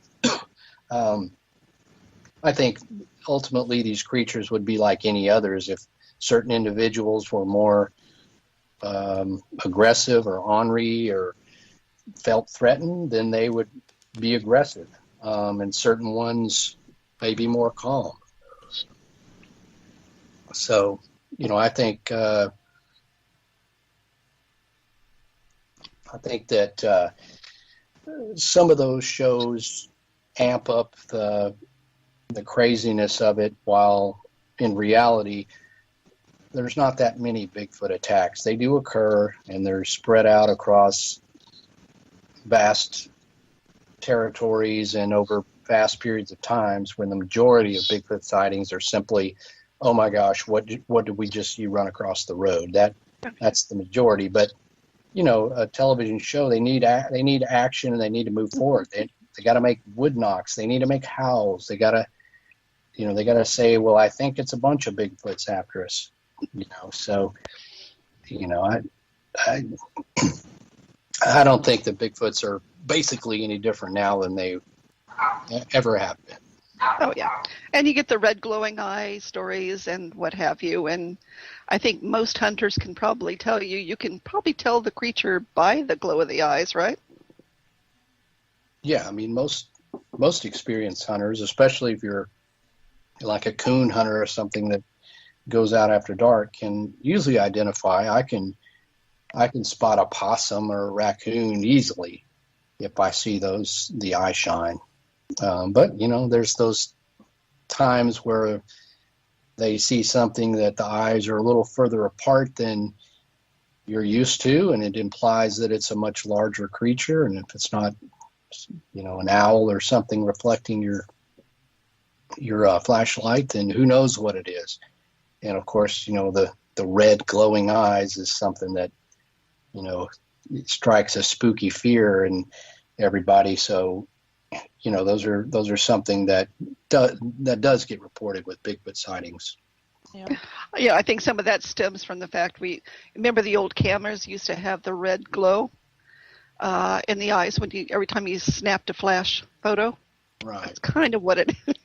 I think ultimately these creatures would be like any others. If certain individuals were more aggressive or ornery or felt threatened, then they would be aggressive. And certain ones may be more calm. So, I think that some of those shows amp up the craziness of it, while in reality, there's not that many Bigfoot attacks. They do occur, and they're spread out across vast territories and over vast periods of times, when the majority of Bigfoot sightings are simply, oh my gosh, what did we just see run across the road? That's the majority. But a television show, they need action, and they need to move forward. They got to make wood knocks. They need to make howls. They got to say, well, I think it's a bunch of Bigfoots after us. So I don't think that Bigfoots are basically any different now than they ever have been. Oh, yeah. And you get the red glowing eye stories and what have you. And I think most hunters can probably tell you can probably tell the creature by the glow of the eyes, right? Yeah, I mean, most experienced hunters, especially if you're like a coon hunter or something that goes out after dark, can usually identify. I can spot a possum or a raccoon easily if I see the eye shine. But there's those times where they see something that the eyes are a little further apart than you're used to, and it implies that it's a much larger creature. And if it's not, an owl or something reflecting your flashlight, then who knows what it is. And of course, the red glowing eyes is something that, it strikes a spooky fear in everybody. So, those are something that does get reported with Bigfoot sightings. Yeah, I think some of that stems from the fact remember the old cameras used to have the red glow in the eyes every time you snapped a flash photo. Right. That's kind of what it is.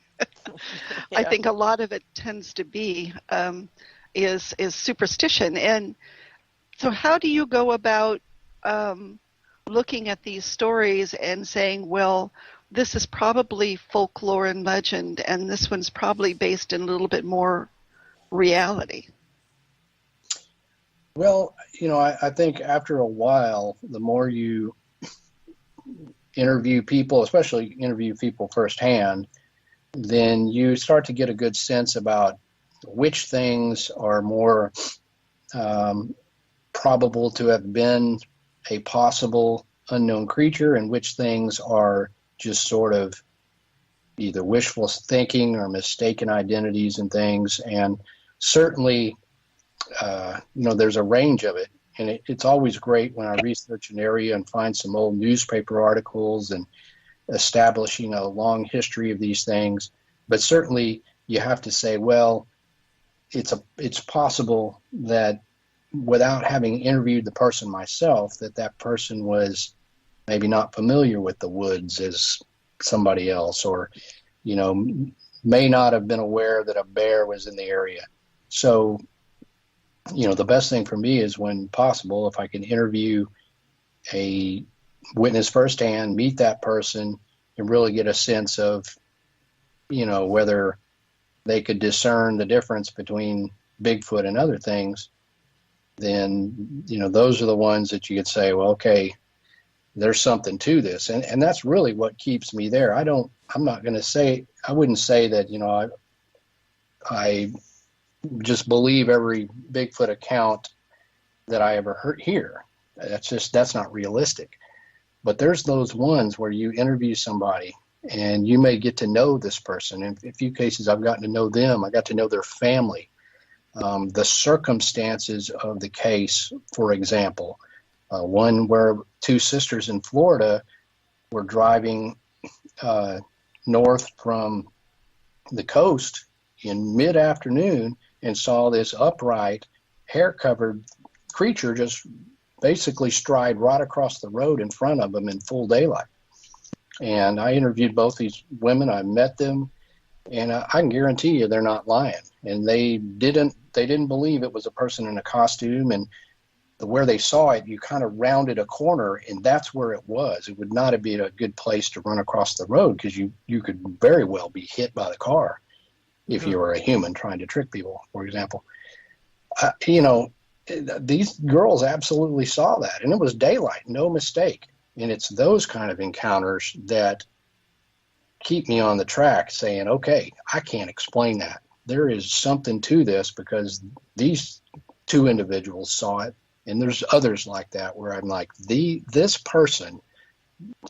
Yeah. I think a lot of it tends to be is superstition. And so how do you go about looking at these stories and saying, well, this is probably folklore and legend, and this one's probably based in a little bit more reality? Well, I think after a while, the more you interview people, especially interview people firsthand, then you start to get a good sense about which things are more probable to have been a possible unknown creature and which things are just sort of either wishful thinking or mistaken identities and things. And certainly, there's a range of it. And it's always great when I research an area and find some old newspaper articles and establishing a long history of these things. But certainly you have to say, well, it's possible that without having interviewed the person myself, that person was maybe not familiar with the woods as somebody else, or, may not have been aware that a bear was in the area. So, the best thing for me is when possible, if I can interview a witness firsthand, meet that person, and really get a sense of, whether they could discern the difference between Bigfoot and other things, then, those are the ones that you could say, well, okay, there's something to this. And that's really what keeps me there. I wouldn't say that, I just believe every Bigfoot account that I ever hear. That's not realistic. But there's those ones where you interview somebody and you may get to know this person. In a few cases, I've gotten to know them. I got to know their family, the circumstances of the case, for example. One where two sisters in Florida were driving north from the coast in mid-afternoon and saw this upright, hair-covered creature just basically stride right across the road in front of them in full daylight. And I interviewed both these women. I met them, and I can guarantee you they're not lying. And they didn't believe it was a person in a costume. And where they saw it, you kind of rounded a corner, and that's where it was. It would not have been a good place to run across the road because you could very well be hit by the car if you were a human trying to trick people, for example. These girls absolutely saw that, and it was daylight, no mistake. And it's those kind of encounters that keep me on the track saying, okay, I can't explain that. There is something to this because these two individuals saw it, and there's others like that where I'm like, this person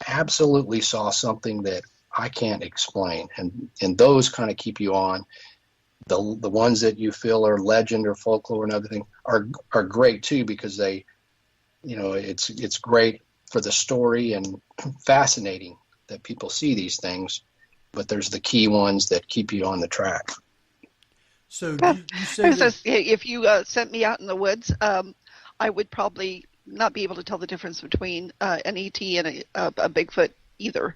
absolutely saw something that I can't explain. And those kind of keep you on. The ones that you feel are legend or folklore and everything are great too, because they, it's great for the story and fascinating that people see these things, but there's the key ones that keep you on the track. So you say if you sent me out in the woods, I would probably not be able to tell the difference between an ET and a Bigfoot either.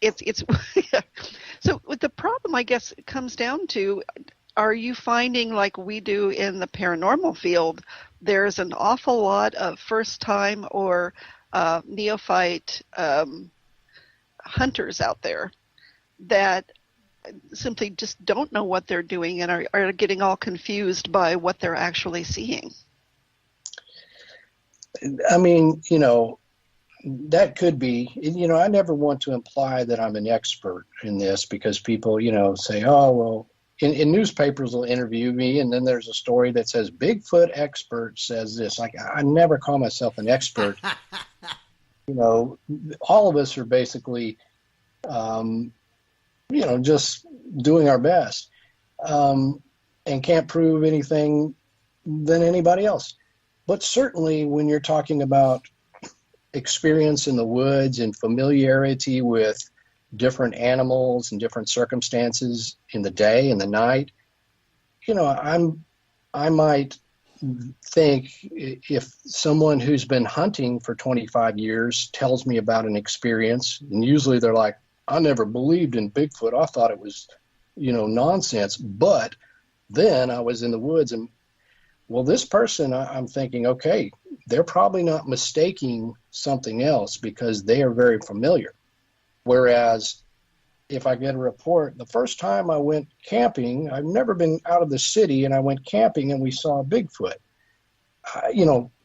It's So with the problem, I guess, it comes down to, are you finding, like we do in the paranormal field, there's an awful lot of first-time or neophyte hunters out there that simply just don't know what they're doing and are getting all confused by what they're actually seeing? I mean, that could be, I never want to imply that I'm an expert in this because people, say, oh, well, in newspapers will interview me, and then there's a story that says Bigfoot expert says this. Like, I never call myself an expert. All of us are basically, just doing our best, and can't prove anything than anybody else. But certainly when you're talking about experience in the woods and familiarity with different animals and different circumstances in the day and the night, I might think if someone who's been hunting for 25 years tells me about an experience, and usually they're like, I never believed in Bigfoot. I thought it was, nonsense. But then I was in the woods and, well, this person, I'm thinking, okay, they're probably not mistaking something else because they are very familiar. Whereas if I get a report, the first time I went camping, I've never been out of the city, and I went camping and we saw a Bigfoot.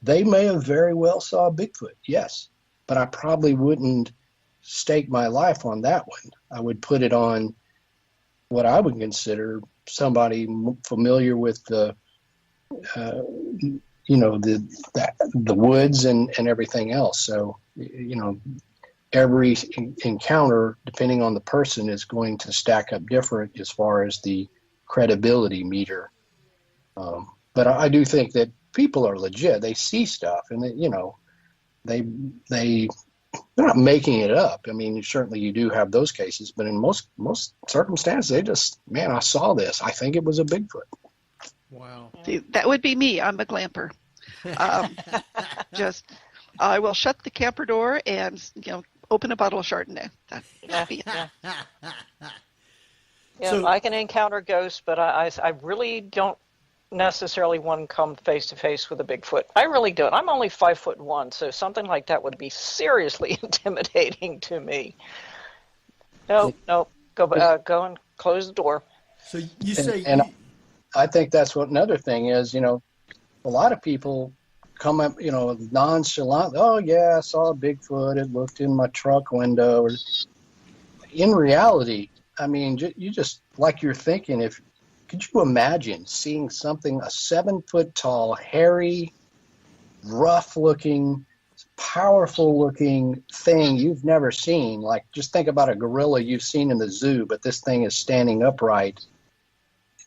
They may have very well saw a Bigfoot, yes. but I probably wouldn't stake my life on that one. I would put it on what I would consider somebody familiar with the woods and everything else. So, every encounter, depending on the person, is going to stack up different as far as the credibility meter. But I do think that people are legit. They see stuff, and they're not making it up. I mean, certainly you do have those cases, but in most circumstances, they just, man, I saw this. I think it was a Bigfoot. Wow. See, that would be me. I'm a glamper. I will shut the camper door and open a bottle of Chardonnay. That'd be it. So, I can encounter ghosts, but I really don't necessarily want to come face to face with a Bigfoot. I really don't. I'm only 5'1", so something like that would be seriously intimidating to me. No, go and close the door. So you say, I think that's what another thing is. A lot of people come up, nonchalant. Oh yeah, I saw a Bigfoot. It looked in my truck window. In reality, I mean, you just like you're thinking. Could you imagine seeing something, a 7-foot tall, hairy, rough-looking, powerful-looking thing you've never seen? Like, just think about a gorilla you've seen in the zoo, but this thing is standing upright.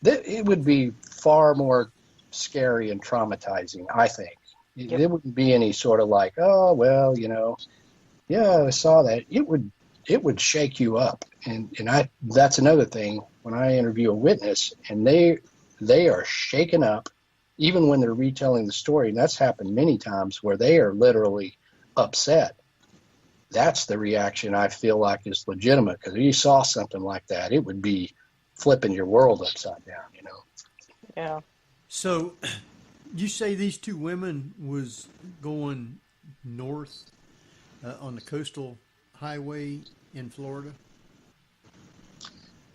It would be far more scary and traumatizing, I think. Yep. There wouldn't be any sort of like, oh, well, yeah, I saw that. It would shake you up. And that's another thing. When I interview a witness and they are shaken up, even when they're retelling the story, and that's happened many times where they are literally upset. That's the reaction I feel like is legitimate, because if you saw something like that, it would be flipping your world upside down, Yeah. So you say these two women was going north on the coastal highway in Florida?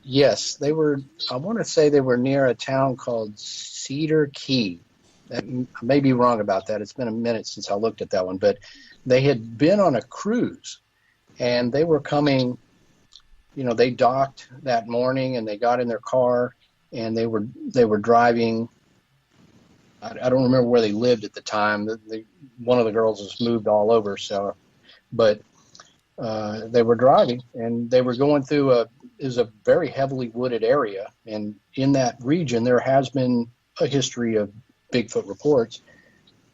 Yes, they were. I want to say they were near a town called Cedar Key. I may be wrong about that. It's been a minute since I looked at that one, but they had been on a cruise, and they were coming. They docked that morning, and they got in their car, and they were driving. I don't remember where they lived at the time. One of the girls has moved all over, but they were driving, and they were going through is a very heavily wooded area, and in that region there has been a history of Bigfoot reports.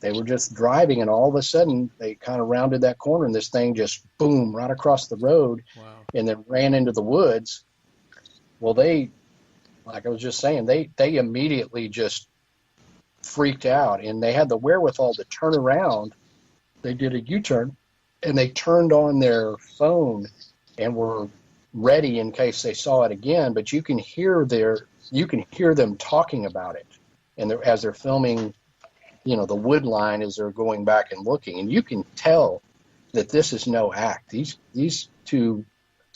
They were just driving, and all of a sudden they kind of rounded that corner, and this thing just boom right across the road. Wow. And then ran into the woods. Well, like I was just saying, they immediately just freaked out, and they had the wherewithal to turn around. They did a U-turn, and they turned on their phone and were ready in case they saw it again. But you can hear them talking about it, and as they're filming, the wood line as they're going back and looking, and you can tell that this is no act. These two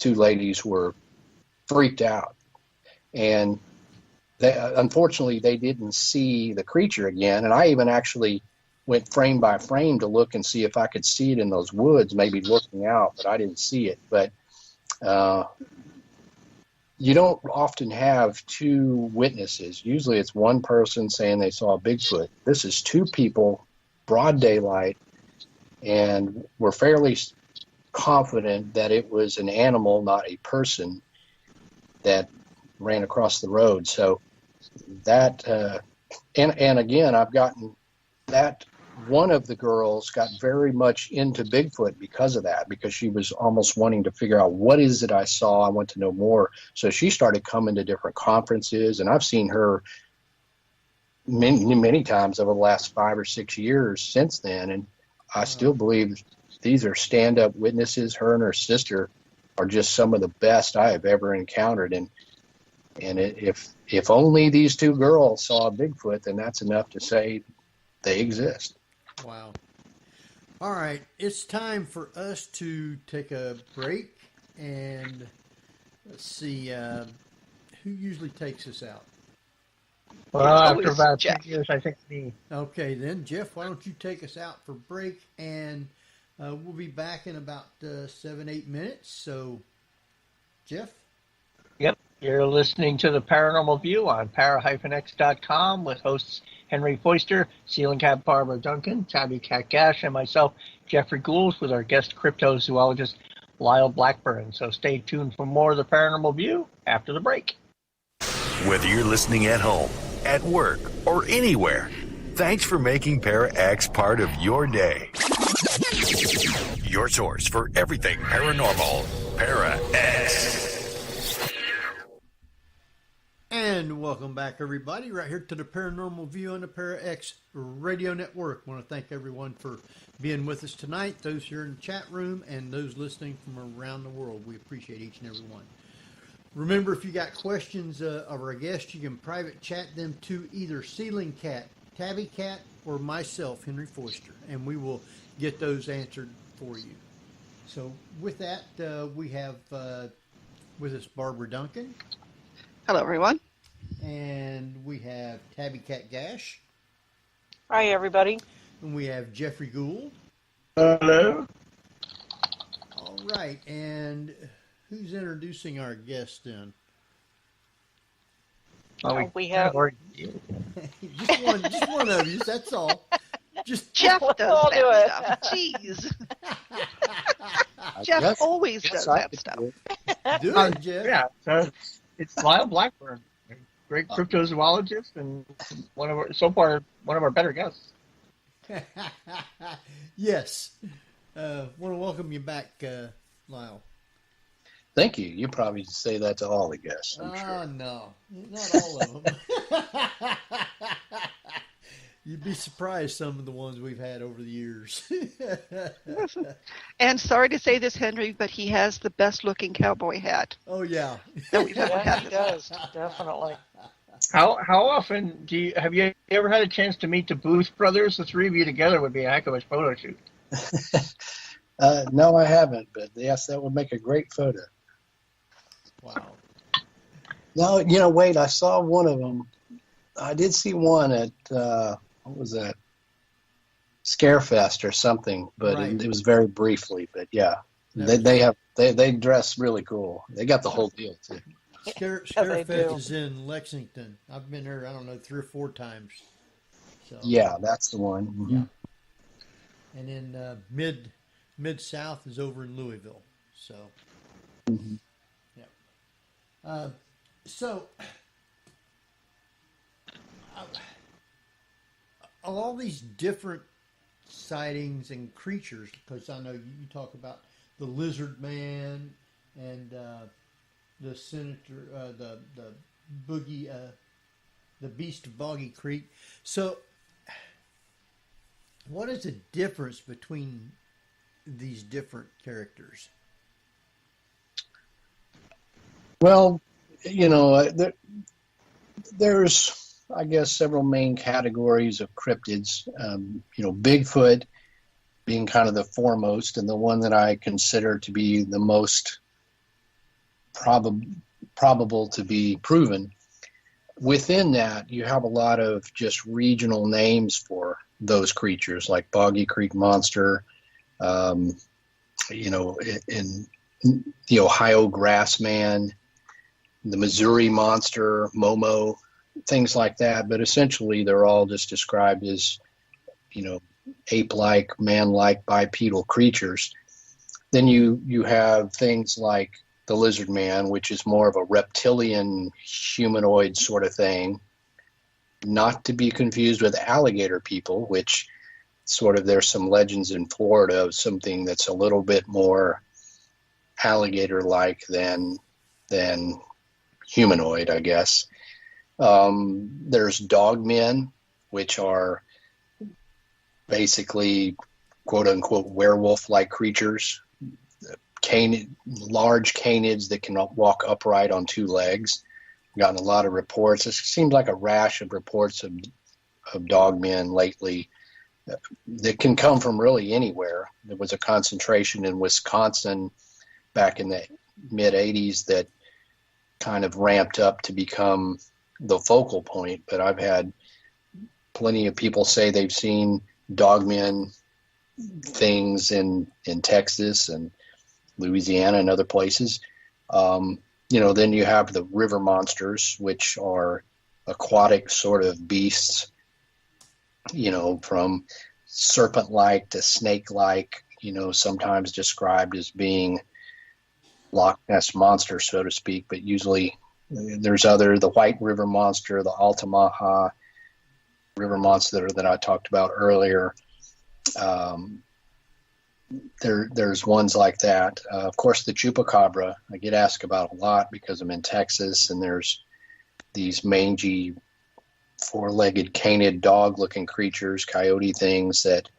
ladies were freaked out, and unfortunately they didn't see the creature again. And I even actually went frame by frame to look and see if I could see it in those woods, maybe looking out, but I didn't see it. But you don't often have two witnesses. Usually it's one person saying they saw a Bigfoot. This is two people, broad daylight, and we're fairly confident that it was an animal, not a person, that ran across the road. So that, and again, I've gotten that one of the girls got very much into Bigfoot because of that, because she was almost wanting to figure out, what is it I saw? I want to know more. So she started coming to different conferences, and I've seen her many times over the last 5 or 6 years since then. And I still believe these are stand-up witnesses. Her and her sister are just some of the best I have ever encountered. And if only these two girls saw a Bigfoot, then that's enough to say they exist. Wow. All right, it's time for us to take a break, and let's see, who usually takes us out? Well, after about 2 years, I think me. Okay, then, Jeff, why don't you take us out for break, and We'll be back in about 7-8 minutes. So, Jeff? Yep. You're listening to the Paranormal View on para-x.com with hosts Henry Foister, Ceiling Cat Barbara Duncan, Tabby Cat Gash, and myself, Jeffrey Gould, with our guest cryptozoologist Lyle Blackburn. So stay tuned for more of the Paranormal View after the break. Whether you're listening at home, at work, or anywhere, thanks for making Para-X part of your day. Your source for everything paranormal, Para-X. And welcome back, everybody, right here to the Paranormal View on the Para-X Radio Network. I want to thank everyone for being with us tonight, those here in the chat room and those listening from around the world. We appreciate each and every one. Remember, if you got questions of our guests, you can private chat them to either Ceiling Cat, Tabby Cat, or myself, Henry Foister, and we will get those answered for you. So with that, we have with us Barbara Duncan. Hello, everyone. And we have Tabby Cat Gash. Hi, everybody. And we have Jeffrey Gould. Hello. All right. And who's introducing our guest then? We have just one of you. That's all. Just Jeff does I'll do it. stuff. Jeez. Jeff always does that stuff. Do it, Jeff. Yeah. So it's Lyle Blackburn, a great cryptozoologist and one of our better guests. Yes. Want to welcome you back, Lyle. Thank you. You probably say that to all the guests, I'm sure. No. Not all of them. You'd be surprised some of the ones we've had over the years. And sorry to say this, Henry, but he has the best looking cowboy hat. Oh, yeah. That we've ever had. He does, definitely. How often have you ever had a chance to meet the Booth brothers? The three of you together would be a heck of a photo shoot. No, I haven't, but yes, that would make a great photo. Wow. No, wait, I saw one of them. I did see one at, what was that? Scarefest or something, but right. it was very briefly, but yeah. They dress really cool. They got the whole deal too. Scarefest is in Lexington. I've been there, I don't know, 3 or 4 times. So, yeah, that's the one. Mm-hmm. Yeah. And then Mid-South is over in Louisville. So, mm-hmm. Yeah. So, all these different sightings and creatures, because I know you talk about the lizard man and the senator, the boogie, the beast of Boggy Creek. So, what is the difference between these different characters? Well, there's, I guess, several main categories of cryptids. Bigfoot being kind of the foremost, and the one that I consider to be the most probable to be proven. Within that, you have a lot of just regional names for those creatures, like Boggy Creek Monster, in the Ohio Grassman, the Missouri Monster, Momo, things like that. But essentially, they're all just described as, ape-like, man-like, bipedal creatures. Then you have things like the lizard man, which is more of a reptilian humanoid sort of thing, not to be confused with alligator people, which sort of, there's some legends in Florida of something that's a little bit more alligator-like than humanoid, I guess. There's dogmen, which are basically quote-unquote werewolf-like creatures, large canids that can walk upright on 2 legs. Gotten a lot of reports. It seems like a rash of reports of dogmen lately that can come from really anywhere. There was a concentration in Wisconsin back in the mid-'80s that kind of ramped up to become the focal point, but I've had plenty of people say they've seen dogmen things in Texas and Louisiana and other places. Then you have the river monsters, which are aquatic sort of beasts, from serpent-like to snake-like, sometimes described as being Loch Ness monsters, so to speak, but usually there's the white river monster, the Altamaha river monster that I talked about earlier. There's ones like that. Of course, the chupacabra I get asked about a lot because I'm in Texas, and there's these mangy, four-legged, canid, dog-looking creatures, coyote things that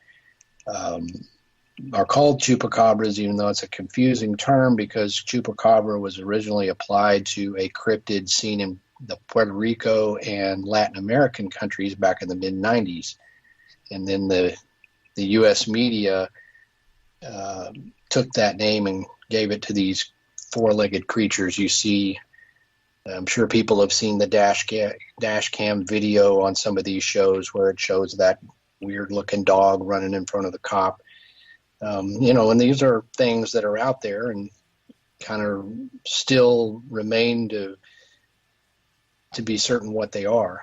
are called chupacabras, even though it's a confusing term because chupacabra was originally applied to a cryptid seen in the Puerto Rico and Latin American countries back in the mid-90s. And then the U.S. media took that name and gave it to these four-legged creatures you see. I'm sure people have seen the dash cam video on some of these shows where it shows that weird-looking dog running in front of the cop. And these are things that are out there and kind of still remain to be certain what they are.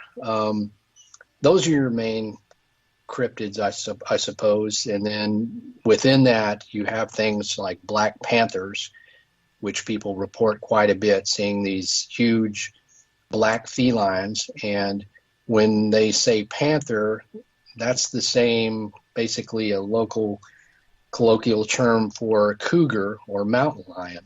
Those are your main cryptids, I suppose. And then within that, you have things like black panthers, which people report quite a bit, seeing these huge black felines. And when they say panther, that's the same, basically a local colloquial term for cougar or mountain lion,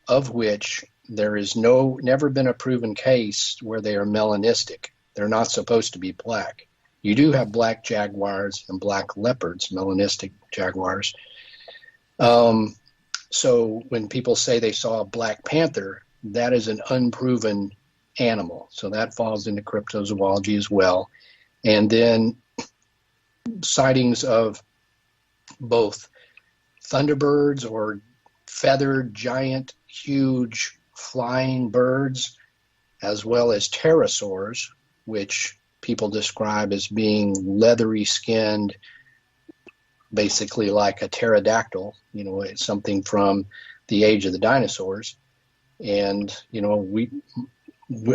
of which there is never been a proven case where they are melanistic. They're not supposed to be black. You do have black jaguars and black leopards, melanistic jaguars. So when people say they saw a black panther, that is an unproven animal. So that falls into cryptozoology as well. And then sightings of both thunderbirds or feathered, giant, huge flying birds, as well as pterosaurs, which people describe as being leathery skinned, basically like a pterodactyl, it's something from the age of the dinosaurs. And,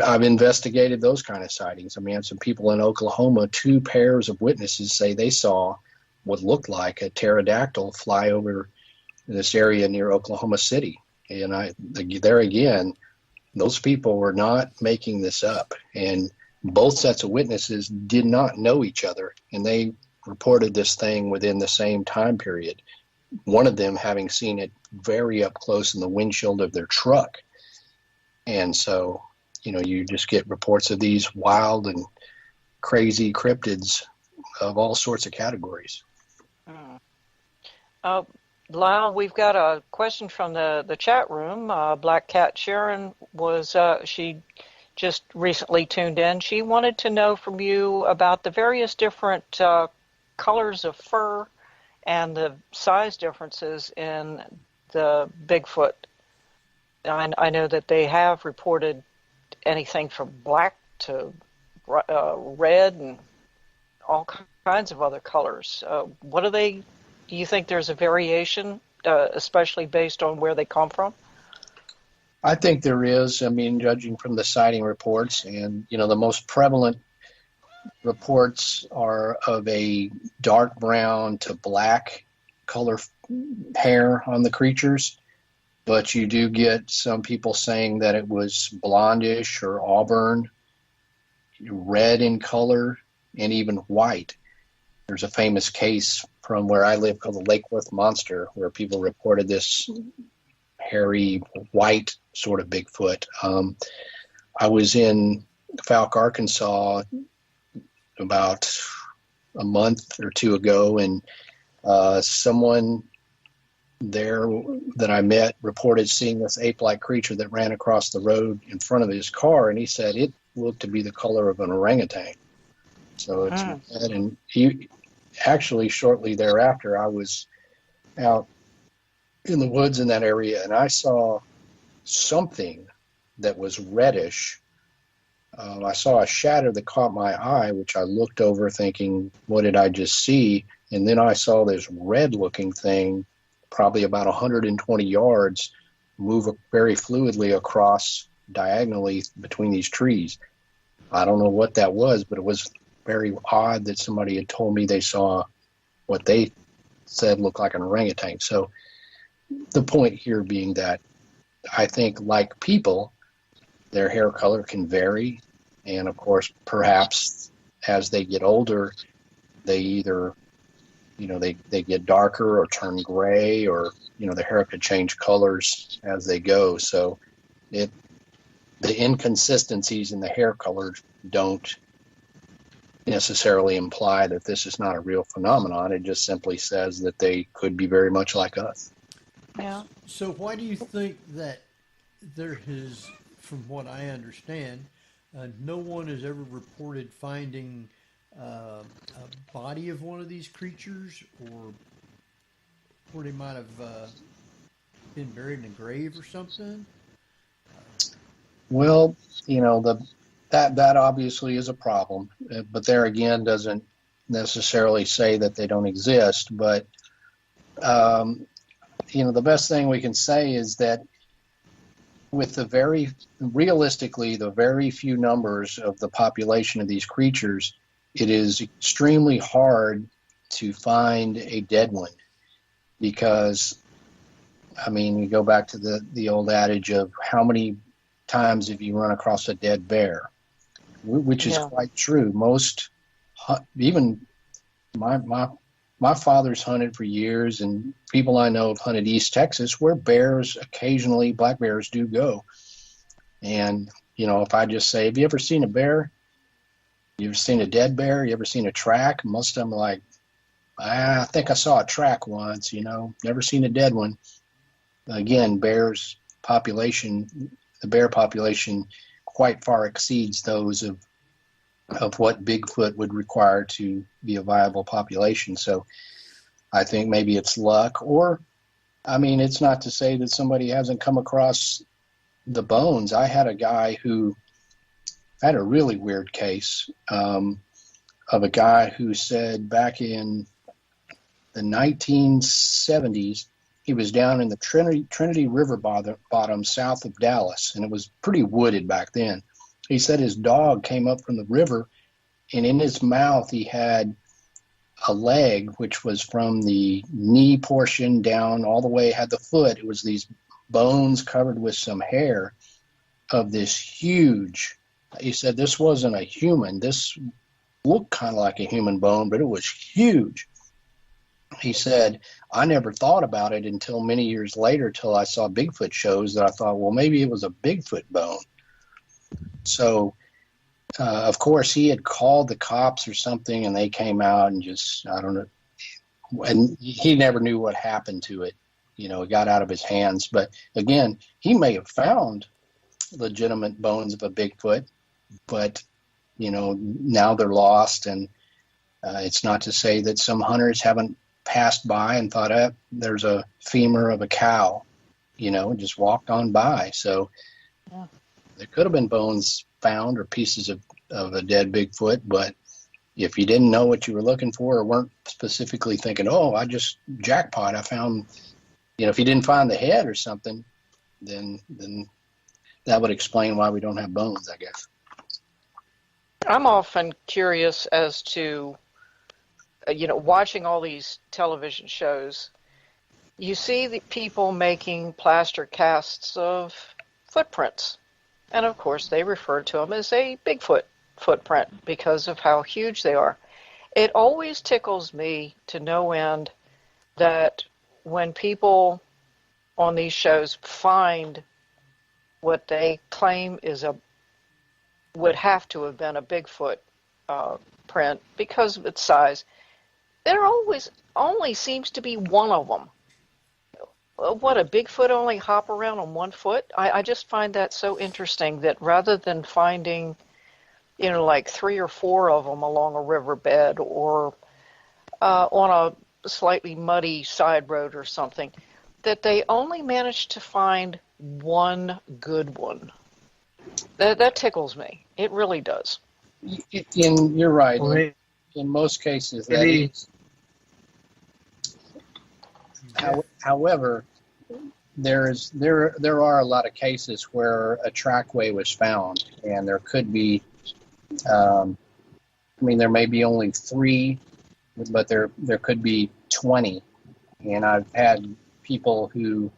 I've investigated those kind of sightings. I mean, some people in Oklahoma, 2 pairs of witnesses say they saw what looked like a pterodactyl fly over this area near Oklahoma City. And there again, those people were not making this up. And both sets of witnesses did not know each other, and they reported this thing within the same time period. One of them having seen it very up close in the windshield of their truck. And so, you just get reports of these wild and crazy cryptids of all sorts of categories. Lyle, we've got a question from the chat room. Black Cat Sharon she just recently tuned in. She wanted to know from you about the various different colors of fur and the size differences in the Bigfoot. I know that they have reported anything from black to red and all kinds of other colors. What are they? Do you think there's a variation, especially based on where they come from? I think there is. I mean, judging from the sighting reports, and the most prevalent reports are of a dark brown to black color hair on the creatures, but you do get some people saying that it was blondish or auburn, red in color, and even white. There's a famous case from where I live called the Lake Worth Monster, where people reported this hairy white sort of Bigfoot. I was in Fouke, Arkansas about a month or 2 ago, and someone there that I met reported seeing this ape-like creature that ran across the road in front of his car, and he said it looked to be the color of an orangutan. So it's red, and he actually shortly thereafter I was out in the woods in that area, and I saw something that was reddish. I saw a shadow that caught my eye, which I looked over thinking, what did I just see? And then I saw this red-looking thing, probably about 120 yards, move very fluidly across diagonally between these trees. I don't know what that was, but it was very odd that somebody had told me they saw what they said looked like an orangutan. So the point here being that I think, like people, their hair color can vary. And of course, perhaps as they get older, they either, they get darker or turn gray, or, the hair could change colors as they go. So the inconsistencies in the hair color don't necessarily imply that this is not a real phenomenon. It just simply says that they could be very much like us. Yeah. So why do you think that there is, from what I understand, no one has ever reported finding a body of one of these creatures, or where they might have been buried in a grave or something? Well, that obviously is a problem, but there again doesn't necessarily say that they don't exist. But the best thing we can say is that with the very few numbers of the population of these creatures, it is extremely hard to find a dead one, because, you go back to the old adage of how many times have you run across a dead bear, which is quite true. Most, even my father's hunted for years, and people I know have hunted East Texas, where bears occasionally, black bears, do go. And, if I just say, have you ever seen a bear? You ever seen a dead bear? You ever seen a track? Most of them are like, I think I saw a track once, never seen a dead one. Again, the bear population quite far exceeds those of what Bigfoot would require to be a viable population. So I think maybe it's luck, or, it's not to say that somebody hasn't come across the bones. I had a guy who had a really weird case of a guy who said back in the 1970s, he was down in the Trinity River bottom south of Dallas, and it was pretty wooded back then. He said his dog came up from the river, and in his mouth he had a leg, which was from the knee portion down all the way, had the foot. It was these bones covered with some hair of this huge, he said this wasn't a human. This looked kind of like a human bone, but it was huge. He said, I never thought about it until many years later, till I saw Bigfoot shows, that I thought, well, maybe it was a Bigfoot bone. So, of course, he had called the cops or something, and they came out and just, I don't know, and he never knew what happened to it. It got out of his hands. But again, he may have found legitimate bones of a Bigfoot, but, now they're lost. And it's not to say that some hunters haven't passed by and thought, there's a femur of a cow, and just walked on by. So there could have been bones found, or pieces of a dead Bigfoot, but if you didn't know what you were looking for, or weren't specifically thinking, I just jackpot, I found, if you didn't find the head or something, then that would explain why we don't have bones, I guess. I'm often curious as to, watching all these television shows, you see the people making plaster casts of footprints. And of course, they refer to them as a Bigfoot footprint because of how huge they are. It always tickles me to no end that when people on these shows find what they claim would have to have been a Bigfoot print because of its size, there always only seems to be one of them. What, a Bigfoot only hop around on one foot? I just find that so interesting that rather than finding, like 3 or 4 of them along a riverbed or on a slightly muddy side road or something, that they only managed to find one good one. That tickles me. It really does. You're right. In most cases, that is. However, there are a lot of cases where a trackway was found, and there could be, there may be only 3, but there could be 20. And I've had people who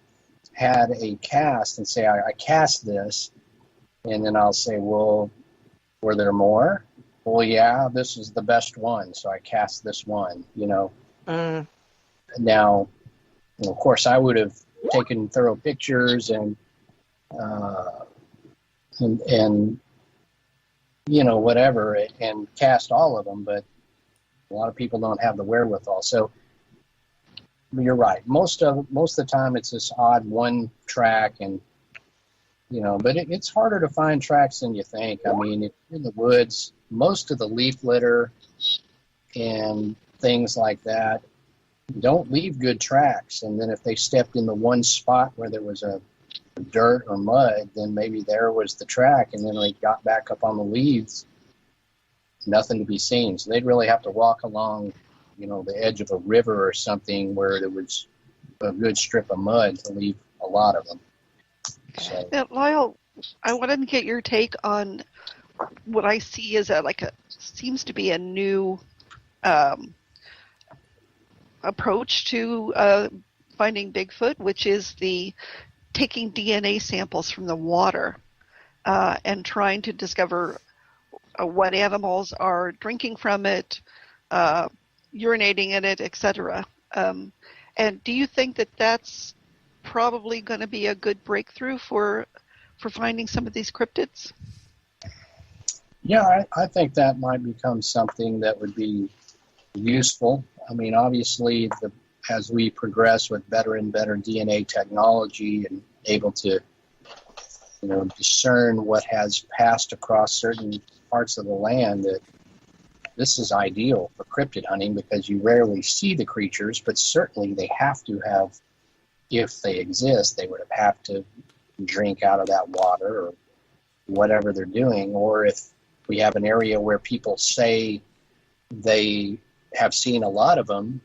had a cast and say, I cast this, and then I'll say, well, were there more? Well, yeah, this is the best one, so I cast this one, Now, of course, I would have taken thorough pictures and whatever, and cast all of them, but a lot of people don't have the wherewithal. So you're right. Most of the time, it's this odd one track, and but it's harder to find tracks than you think. I mean, in the woods, most of the leaf litter and things like that don't leave good tracks. And then if they stepped in the one spot where there was a dirt or mud, then maybe there was the track, and then they got back up on the leaves, nothing to be seen. So they'd really have to walk along, the edge of a river or something where there was a good strip of mud to leave a lot of them. So. Now, Lyle, I wanted to get your take on what I see as seems to be a new approach to finding Bigfoot, which is the taking DNA samples from the water and trying to discover what animals are drinking from it, urinating in it, etc. And do you think that that's probably going to be a good breakthrough for finding some of these cryptids? Yeah, I think that might become something that would be useful. I mean, obviously, as we progress with better and better DNA technology and able to, discern what has passed across certain parts of the land, that this is ideal for cryptid hunting because you rarely see the creatures, but certainly they have to have, if they exist, they would have to drink out of that water or whatever they're doing. Or if we have an area where people say they have seen a lot of them,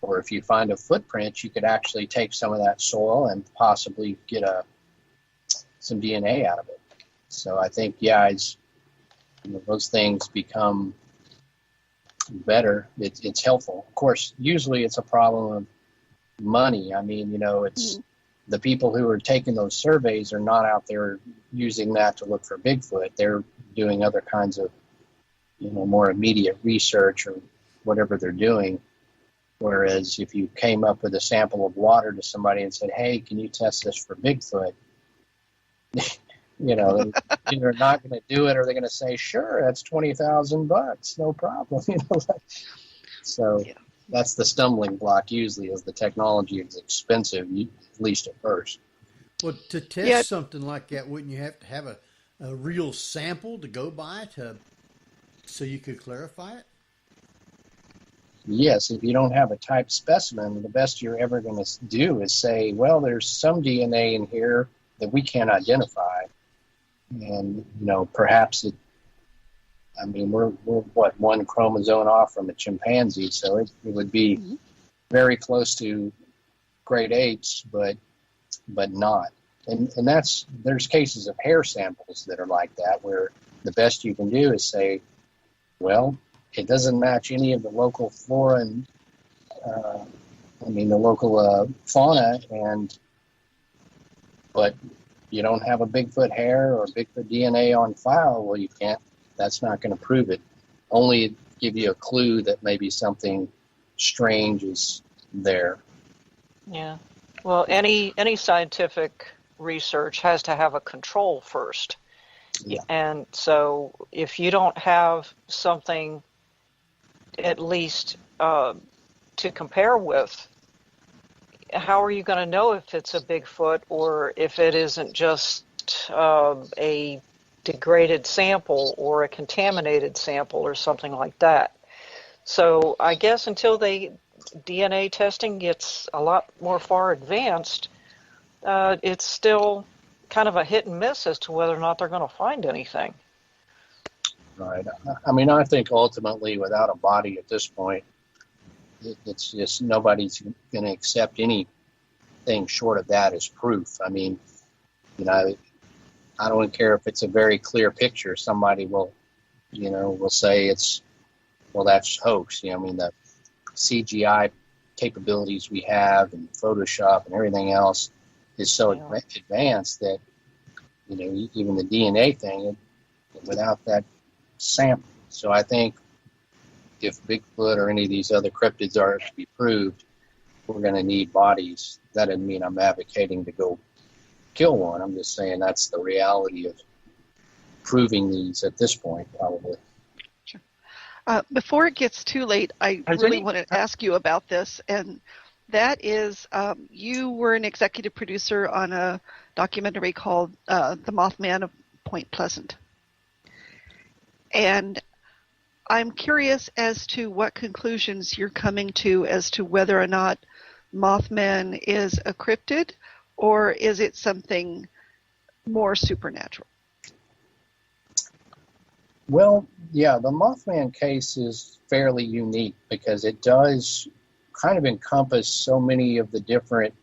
or if you find a footprint, you could actually take some of that soil and possibly get some DNA out of it. So I think, as those things become better, it's helpful. Of course, usually it's a problem of money. I mean, it's the people who are taking those surveys are not out there using that to look for Bigfoot. They're doing other kinds of, more immediate research or whatever they're doing. Whereas if you came up with a sample of water to somebody and said, hey, can you test this for Bigfoot? They're either not going to do it or they're going to say, sure, that's $20,000, no problem. So that's the stumbling block usually, is the technology is expensive, at least at first. Well, to test something like that, wouldn't you have to have a real sample to go by so you could clarify it? Yes, if you don't have a type specimen, the best you're ever going to do is say, well, there's some DNA in here that we can't identify. And, perhaps we're one chromosome off from a chimpanzee, so it would be very close to great apes, but not. And there's cases of hair samples that are like that, where the best you can do is say, well, it doesn't match any of the local flora and the local fauna, but you don't have a Bigfoot hair or Bigfoot DNA on file. Well, you can't. That's not going to prove it. Only give you a clue that maybe something strange is there. Yeah. Well, any scientific research has to have a control first. Yeah. And so if you don't have something at least to compare with, how are you going to know if it's a Bigfoot or if it isn't just a degraded sample or a contaminated sample or something like that? So I guess until DNA testing gets a lot more far advanced, it's still kind of a hit and miss as to whether or not they're going to find anything. Right. I mean, I think ultimately, without a body at this point, it's just nobody's going to accept anything short of that as proof. I mean, you know, I don't care if it's a very clear picture. Somebody will say that's hoax. You know, I mean, the CGI capabilities we have and Photoshop and everything else is so advanced that, you know, even the DNA thing, without that sample. So I think if Bigfoot or any of these other cryptids are to be proved, we're going to need bodies. That doesn't mean I'm advocating to go kill one. I'm just saying that's the reality of proving these at this point, probably. Sure. Before it gets too late, I really want to ask you about this, and that is, you were an executive producer on a documentary called The Mothman of Point Pleasant. And I'm curious as to what conclusions you're coming to as to whether or not Mothman is a cryptid or is it something more supernatural? Well, yeah, the Mothman case is fairly unique because it does kind of encompass so many of the different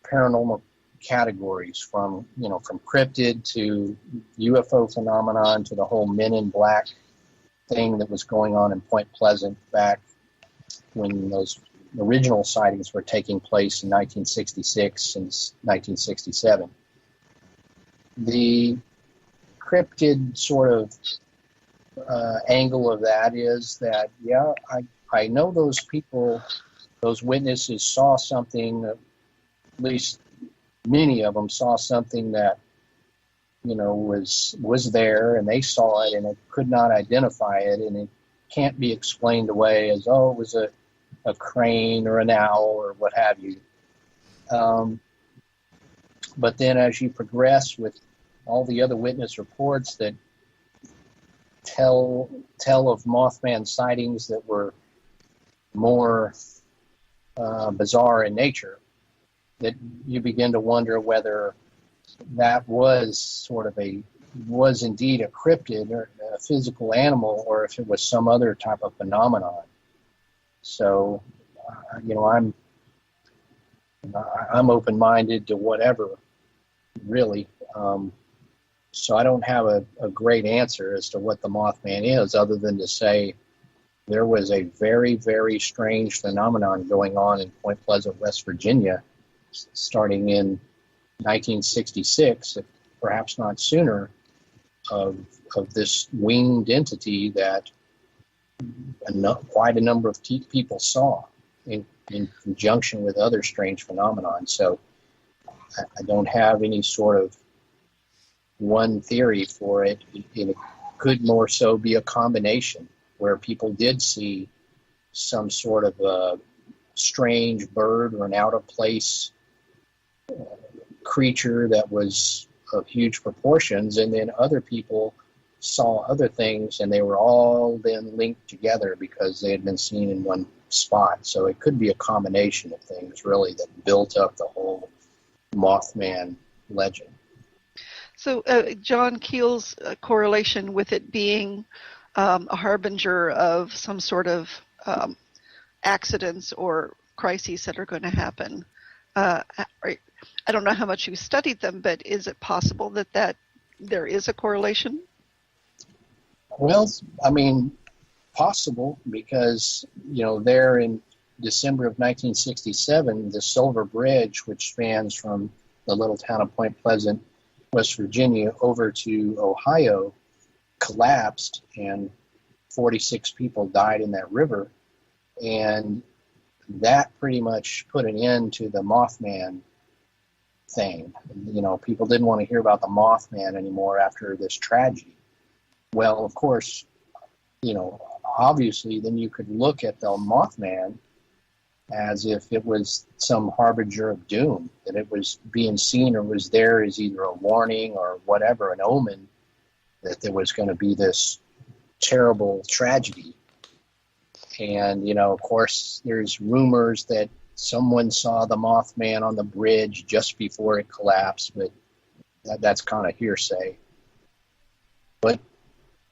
paranormal categories, from cryptid to UFO phenomenon to the whole Men in Black thing that was going on in Point Pleasant back when those original sightings were taking place in 1966 and 1967. The cryptid sort of angle of that is that, yeah, I know those people, those witnesses saw something, at least many of them saw something that, you know, was there, and they saw it and it could not identify it, and it can't be explained away as, oh, it was a crane or an owl or what have you. But then as you progress with all the other witness reports that tell of Mothman sightings that were more bizarre in nature, that you begin to wonder whether that was indeed a cryptid or a physical animal, or if it was some other type of phenomenon. So, you know, I'm open-minded to whatever, really. So I don't have a great answer as to what the Mothman is, other than to say there was a very, very strange phenomenon going on in Point Pleasant, West Virginia, starting in 1966, perhaps not sooner, of this winged entity that quite a number of people saw in conjunction with other strange phenomenon. So I don't have any sort of one theory for it. It could more so be a combination where people did see some sort of a strange bird or an out-of-place creature that was of huge proportions, and then other people saw other things, and they were all then linked together because they had been seen in one spot. So it could be a combination of things, really, that built up the whole Mothman legend. So John Keel's correlation with it being a harbinger of some sort of accidents or crises that are going to happen. I don't know how much you studied them, but is it possible that there is a correlation? Well, I mean, possible, because, you know, there in December of 1967, the Silver Bridge, which spans from the little town of Point Pleasant, West Virginia, over to Ohio, collapsed, and 46 people died in that river. And that pretty much put an end to the Mothman thing. You know, people didn't want to hear about the Mothman anymore after this tragedy. Well, of course, you know, obviously then you could look at the Mothman as if it was some harbinger of doom, that it was being seen or was there as either a warning or whatever, an omen that there was going to be this terrible tragedy. And, you know, of course, there's rumors that someone saw the Mothman on the bridge just before it collapsed, but that's kind of hearsay. But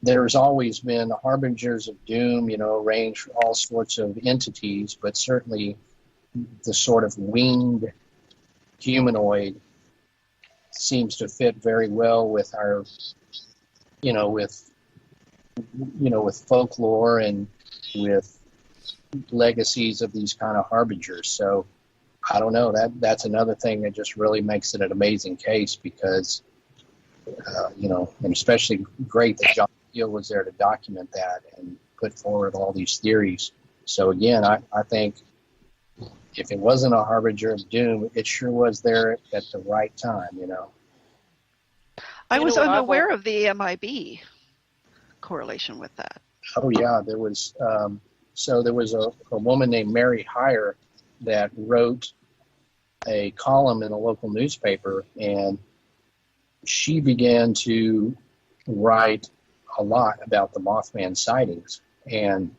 there's always been harbingers of doom, range from all sorts of entities, but certainly the sort of winged humanoid seems to fit very well with our, with folklore and with legacies of these kind of harbingers. So I don't know, that's another thing that just really makes it an amazing case because, and especially great that John Keel was there to document that and put forward all these theories. So again, I think if it wasn't a harbinger of doom, it sure was there at the right time, I was unaware of the MIB correlation with that. Oh yeah, there was. There was a woman named Mary Heyer that wrote a column in a local newspaper, and she began to write a lot about the Mothman sightings. And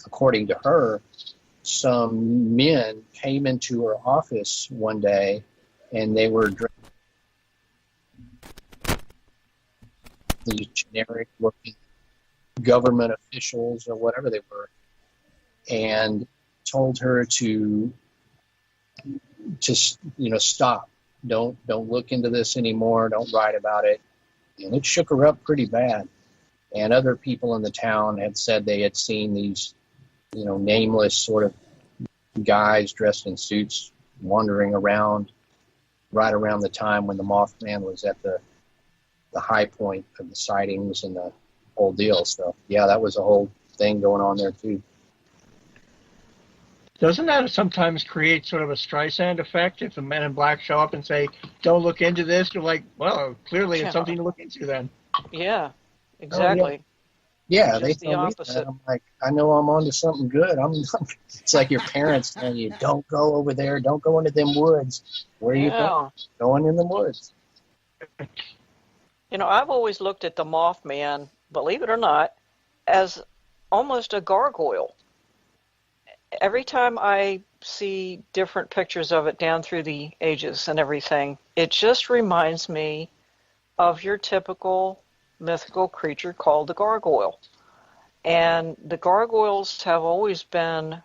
according to her, some men came into her office one day, and they were these generic-looking government officials or whatever they were, and told her to stop. Don't look into this anymore. Don't write about it. And it shook her up pretty bad. And other people in the town had said they had seen these, nameless sort of guys dressed in suits wandering around right around the time when the Mothman was at the high point of the sightings and the whole deal. So yeah, that was a whole thing going on there too. Doesn't that sometimes create sort of a Streisand effect if the Men in Black show up and say, don't look into this? You're like, well, clearly it's something to look into then. Yeah, exactly. Oh, yeah, they tell me that. I'm like, I know I'm onto something good. It's like your parents telling you, don't go over there, don't go into them woods. Where are you going? Going in the woods. I've always looked at the Mothman, believe it or not, as almost a gargoyle. Every time I see different pictures of it down through the ages and everything, it just reminds me of your typical mythical creature called the gargoyle. And the gargoyles have always been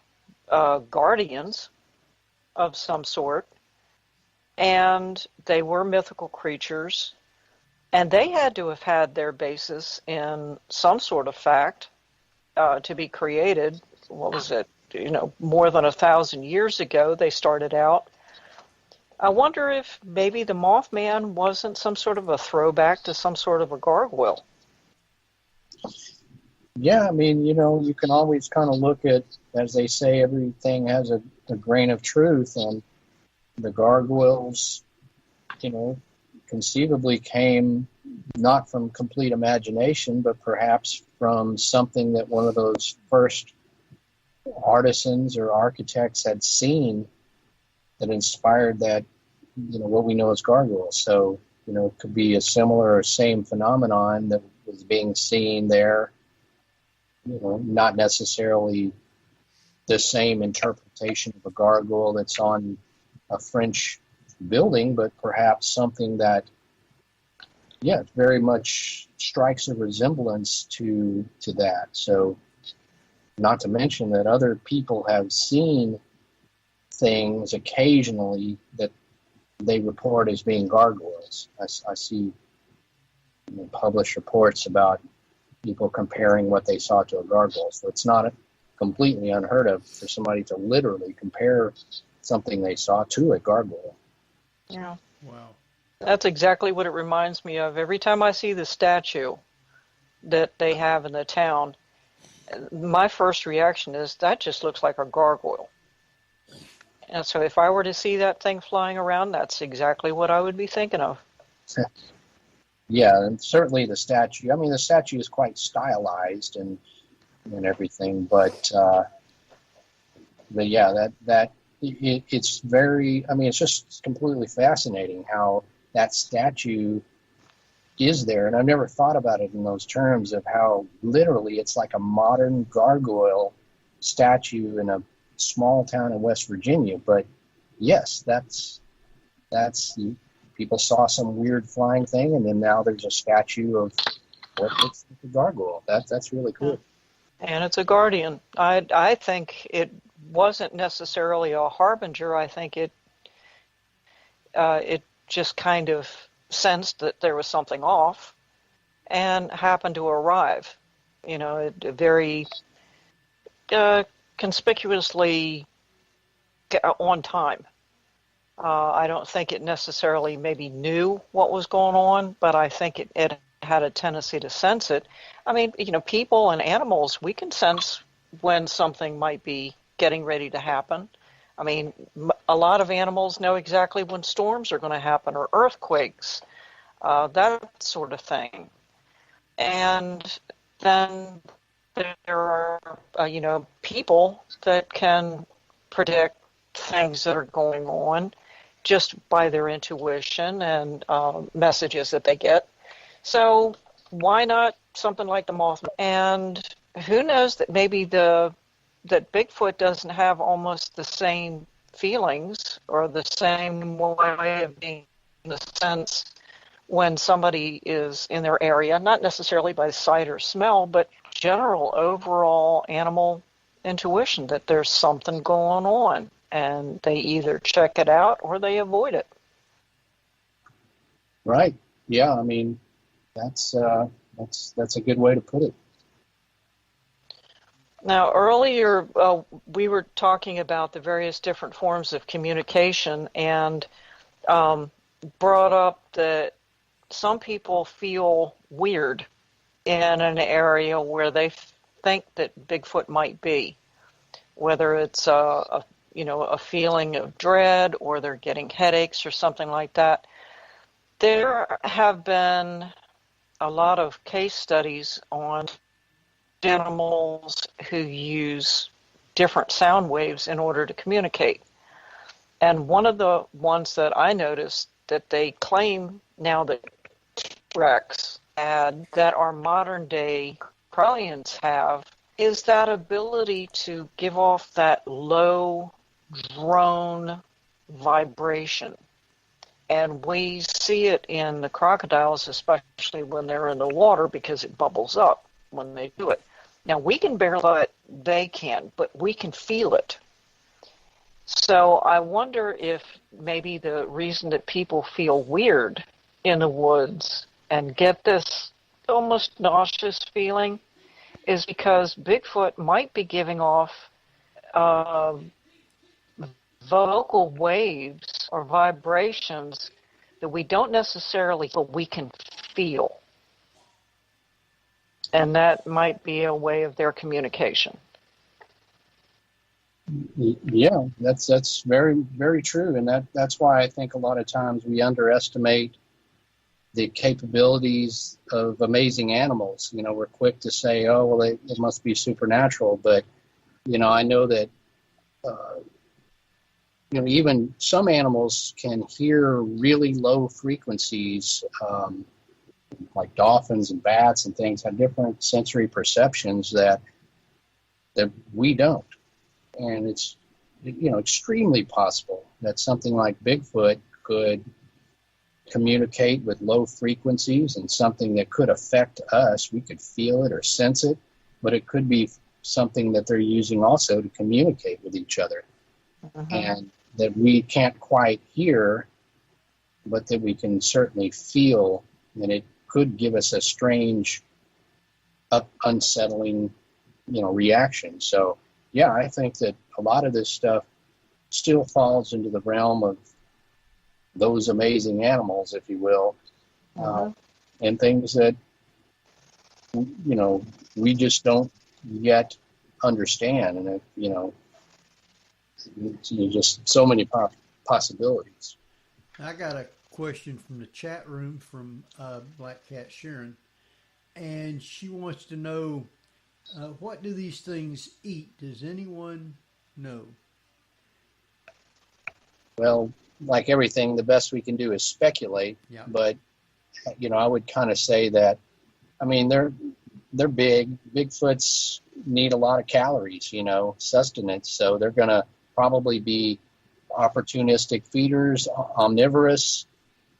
guardians of some sort, and they were mythical creatures, and they had to have had their basis in some sort of fact to be created. What was it? More than 1,000 years ago they started out. I wonder if maybe the Mothman wasn't some sort of a throwback to some sort of a gargoyle. Yeah, I mean, you can always kind of look at, as they say, everything has a grain of truth, and the gargoyles, conceivably came not from complete imagination, but perhaps from something that one of those first artisans or architects had seen that inspired that, what we know as gargoyles. So, it could be a similar or same phenomenon that was being seen there, not necessarily the same interpretation of a gargoyle that's on a French building, but perhaps something that, very much strikes a resemblance to that. So, not to mention that other people have seen things occasionally that they report as being gargoyles. I see published reports about people comparing what they saw to a gargoyle. So it's not completely unheard of for somebody to literally compare something they saw to a gargoyle. Yeah. Wow. That's exactly what it reminds me of. Every time I see the statue that they have in the town, my first reaction is that just looks like a gargoyle. And so if I were to see that thing flying around, that's exactly what I would be thinking of. Yeah, and certainly the statue. I mean, the statue is quite stylized and everything, but yeah, it's very. I mean, it's just completely fascinating how that statue is there, and I've never thought about it in those terms of how literally it's like a modern gargoyle statue in a small town in West Virginia. But yes, that's people saw some weird flying thing, and then now there's a statue of or it looks like a gargoyle. That's really cool. And it's a guardian. I think it wasn't necessarily a harbinger. I think it just kind of sensed that there was something off and happened to arrive. Very conspicuously on time. I don't think it necessarily maybe knew what was going on, but I think it had a tendency to sense it. I mean, people and animals, we can sense when something might be getting ready to happen. I mean, a lot of animals know exactly when storms are going to happen or earthquakes, that sort of thing. And then there are, people that can predict things that are going on just by their intuition and messages that they get. So why not something like the Mothman? And who knows that maybe that Bigfoot doesn't have almost the same feelings or the same way of being in the sense when somebody is in their area, not necessarily by sight or smell, but general overall animal intuition that there's something going on, and they either check it out or they avoid it. Right. Yeah. I mean, that's a good way to put it. Now, earlier we were talking about the various different forms of communication and brought up that some people feel weird in an area where they think that Bigfoot might be, whether it's a feeling of dread or they're getting headaches or something like that. There have been a lot of case studies on animals who use different sound waves in order to communicate. And one of the ones that I noticed that they claim now that T-Rex had, that our modern day Krallians have, is that ability to give off that low drone vibration. And we see it in the crocodiles, especially when they're in the water, because it bubbles up when they do it. Now, we can barely it, they can, but we can feel it. So I wonder if maybe the reason that people feel weird in the woods and get this almost nauseous feeling is because Bigfoot might be giving off vocal waves or vibrations that we don't necessarily, but we can feel. And that might be a way of their communication. Yeah, that's very, very true. And that's why I think a lot of times we underestimate the capabilities of amazing animals. We're quick to say, oh, well, it must be supernatural. But, I know that, even some animals can hear really low frequencies, like dolphins and bats and things have different sensory perceptions that we don't. And it's, extremely possible that something like Bigfoot could communicate with low frequencies and something that could affect us. We could feel it or sense it, but it could be something that they're using also to communicate with each other. And that we can't quite hear, but that we can certainly feel, and it could give us a strange, unsettling, reaction. So, yeah, I think that a lot of this stuff still falls into the realm of those amazing animals, if you will, and things that, we just don't yet understand. And, just so many possibilities. I got a question from the chat room from Black Cat Sharon, and she wants to know, what do these things eat? Does anyone know? Well, like everything, the best we can do is speculate. Yeah. But, I would kind of say that, they're big. Bigfoots need a lot of calories, sustenance. So they're going to probably be opportunistic feeders, omnivorous.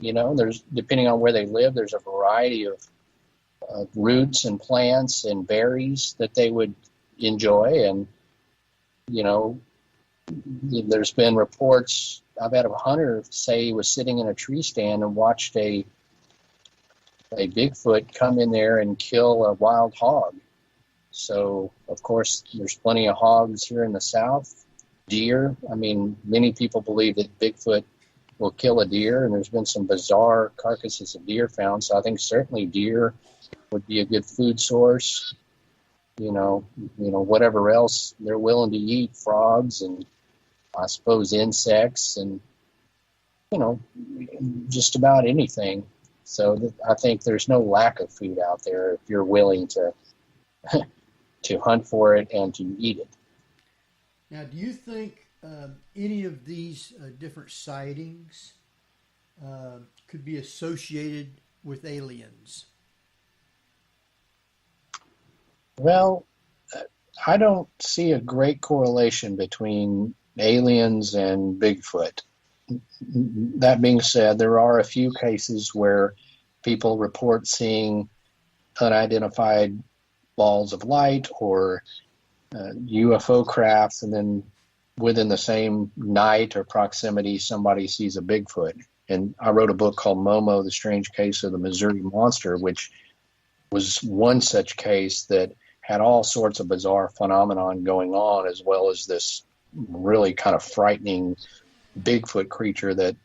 There's, depending on where they live, there's a variety roots and plants and berries that they would enjoy. And, you know, there's been reports. I've had a hunter say he was sitting in a tree stand and watched a Bigfoot come in there and kill a wild hog. So, of course, there's plenty of hogs here in the South. Deer. I mean, many people believe that Bigfoot will kill a deer, and there's been some bizarre carcasses of deer found. So I think certainly deer would be a good food source. You know, whatever else they're willing to eat, frogs and I suppose insects and, you know, just about anything. So I think there's no lack of food out there if you're willing to to hunt for it and to eat it. Now, do you think any of these different sightings could be associated with aliens? Well, I don't see a great correlation between aliens and Bigfoot. That being said, there are a few cases where people report seeing unidentified balls of light or UFO crafts, and then within the same night or proximity, somebody sees a Bigfoot. And I wrote a book called Momo, The Strange Case of the Missouri Monster, which was one such case that had all sorts of bizarre phenomenon going on, as well as this really kind of frightening Bigfoot creature that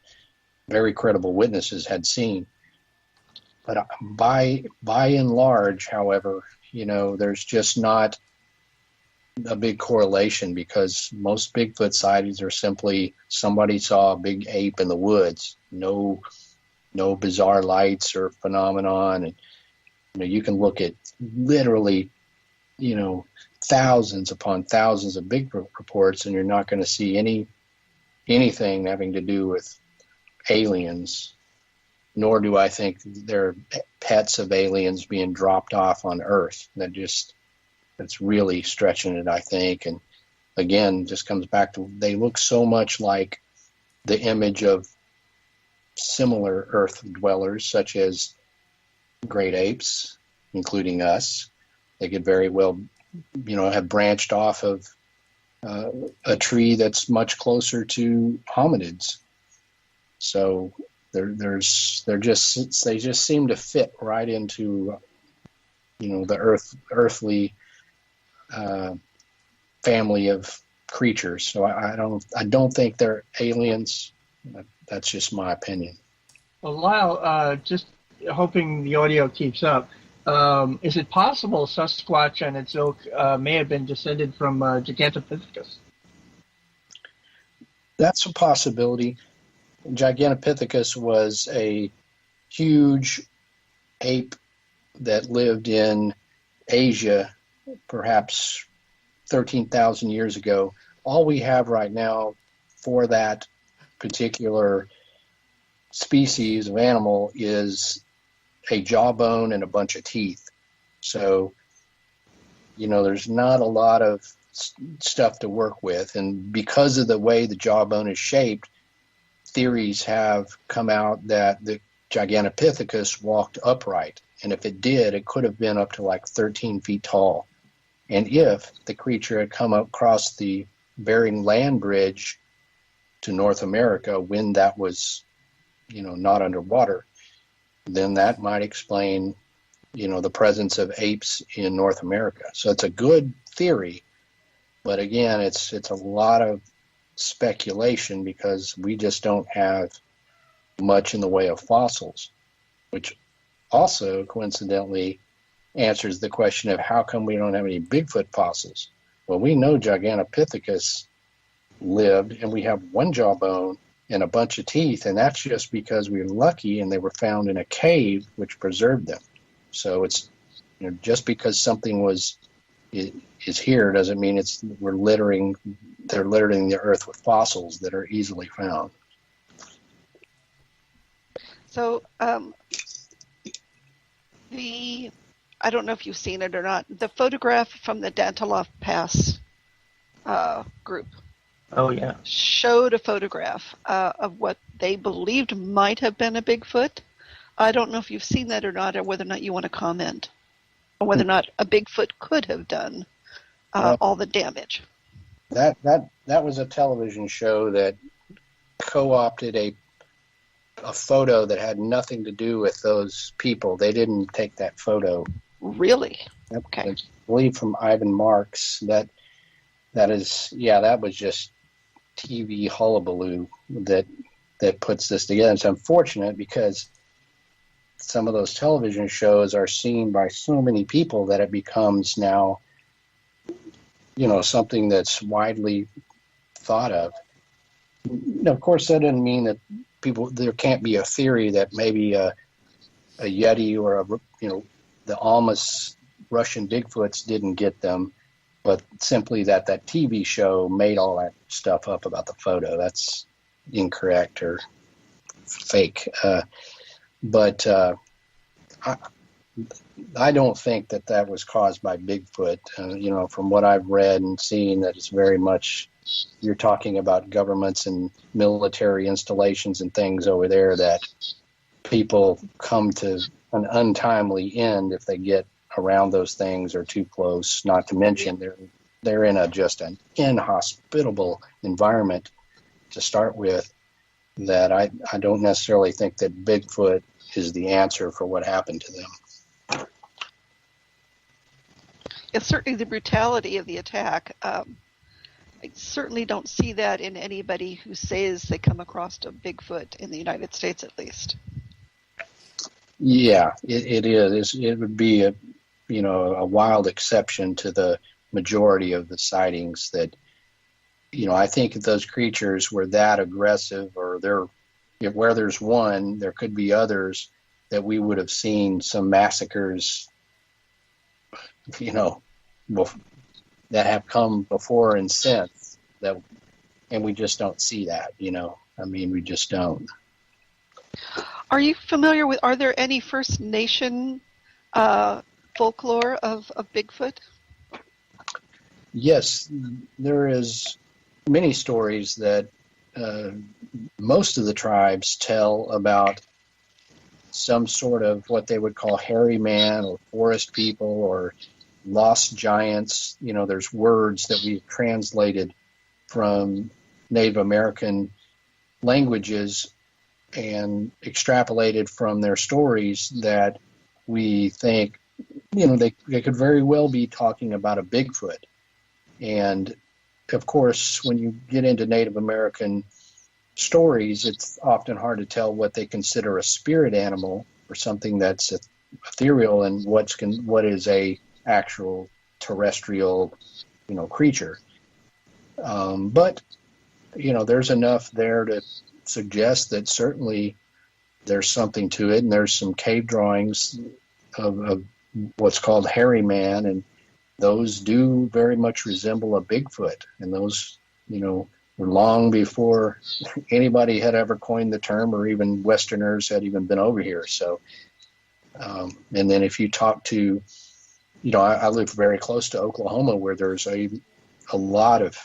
very credible witnesses had seen. But by and large, however, you know, there's just not a big correlation, because most Bigfoot sightings are simply somebody saw a big ape in the woods. No bizarre lights or phenomenon. And, you know, you can look at literally, you know, thousands upon thousands of Bigfoot reports, and you're not going to see anything having to do with aliens. Nor do I think they're pets of aliens being dropped off on Earth. That's really stretching it, I think. And again, just comes back to, they look so much like the image of similar Earth dwellers, such as great apes, including us. They could very well, you know, have branched off of a tree that's much closer to hominids. So they just seem to fit right into, you know, the earthly family of creatures. So I don't think they're aliens. That's just my opinion. Well, Lyle, just hoping the audio keeps up. Is it possible Sasquatch and its ilk may have been descended from Gigantopithecus? That's a possibility. Gigantopithecus was a huge ape that lived in Asia perhaps 13,000 years ago. All we have right now for that particular species of animal is a jawbone and a bunch of teeth. So, you know, there's not a lot of stuff to work with. And because of the way the jawbone is shaped, theories have come out that the Gigantopithecus walked upright. And if it did, it could have been up to like 13 feet tall. And if the creature had come across the Bering Land Bridge to North America when that was, you know, not underwater, then that might explain, you know, the presence of apes in North America. So it's a good theory, but again, it's a lot of speculation because we just don't have much in the way of fossils, which also coincidentally answers the question of how come we don't have any Bigfoot fossils. Well, we know Gigantopithecus lived, and we have one jawbone and a bunch of teeth, and that's just because we were lucky and they were found in a cave which preserved them. So it's, you know, just because something is here doesn't mean they're littering the earth with fossils that are easily found. So I don't know if you've seen it or not, the photograph from the Danteloff Pass group. Oh, yeah. Showed a photograph of what they believed might have been a Bigfoot. I don't know if you've seen that or not, or whether or not you want to comment, or whether or not a Bigfoot could have done all the damage. That was a television show that co-opted a photo that had nothing to do with those people. They didn't take that photo. Really? Okay. I believe from Ivan Marks. That was just TV hullabaloo that puts this together. It's unfortunate because some of those television shows are seen by so many people that it becomes now, something that's widely thought of. Of course, that doesn't mean that there can't be a theory that maybe a Yeti or the Almas Russian Bigfoots didn't get them, but simply that TV show made all that stuff up about the photo. That's incorrect or fake. But I don't think that was caused by Bigfoot. From what I've read and seen, that it's very much, you're talking about governments and military installations and things over there that people come to an untimely end if they get around those things or too close, not to mention they're in just an inhospitable environment to start with, that I don't necessarily think that Bigfoot is the answer for what happened to them. It's certainly the brutality of the attack. I certainly don't see that in anybody who says they come across a Bigfoot in the United States, at least. Yeah, it is. It would be a wild exception to the majority of the sightings that, I think if those creatures were that aggressive, or where there's one, there could be others, that we would have seen some massacres, that have come before and since, and we just don't see that, we just don't. Are you familiar with, are there any First Nation folklore of Bigfoot? Yes, there is many stories that most of the tribes tell about some sort of what they would call hairy man or forest people or lost giants. There's words that we've translated from Native American languages and extrapolated from their stories that we think, they could very well be talking about a Bigfoot. And of course, when you get into Native American stories, it's often hard to tell what they consider a spirit animal or something that's ethereal and what is a actual terrestrial, creature. But there's enough there to suggest that certainly there's something to it, and there's some cave drawings of what's called hairy man, and those do very much resemble a Bigfoot, and those were long before anybody had ever coined the term, or even Westerners had even been over here. So and then if you talk to, I live very close to Oklahoma, where there's a lot of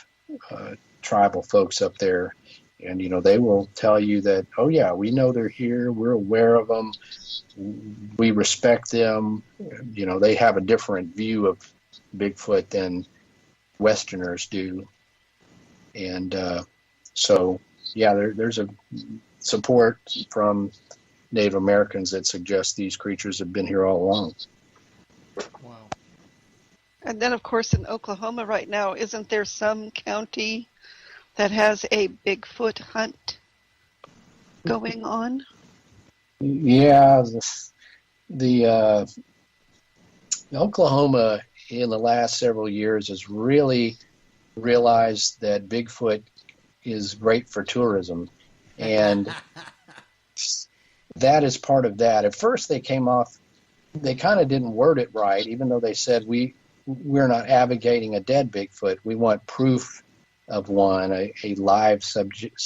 tribal folks up there, and they will tell you that, oh yeah, we know they're here, we're aware of them, we respect them. They have a different view of Bigfoot than Westerners do. And so yeah, there's a support from Native Americans that suggests these creatures have been here all along. Wow. And then, of course, in Oklahoma right now, isn't there some county that has a Bigfoot hunt going on? Yeah, the Oklahoma in the last several years has really realized that Bigfoot is great for tourism, and that is part of that. At first, they kind of didn't word it right, even though they said we're not advocating a dead Bigfoot. We want proof of one, a live subject.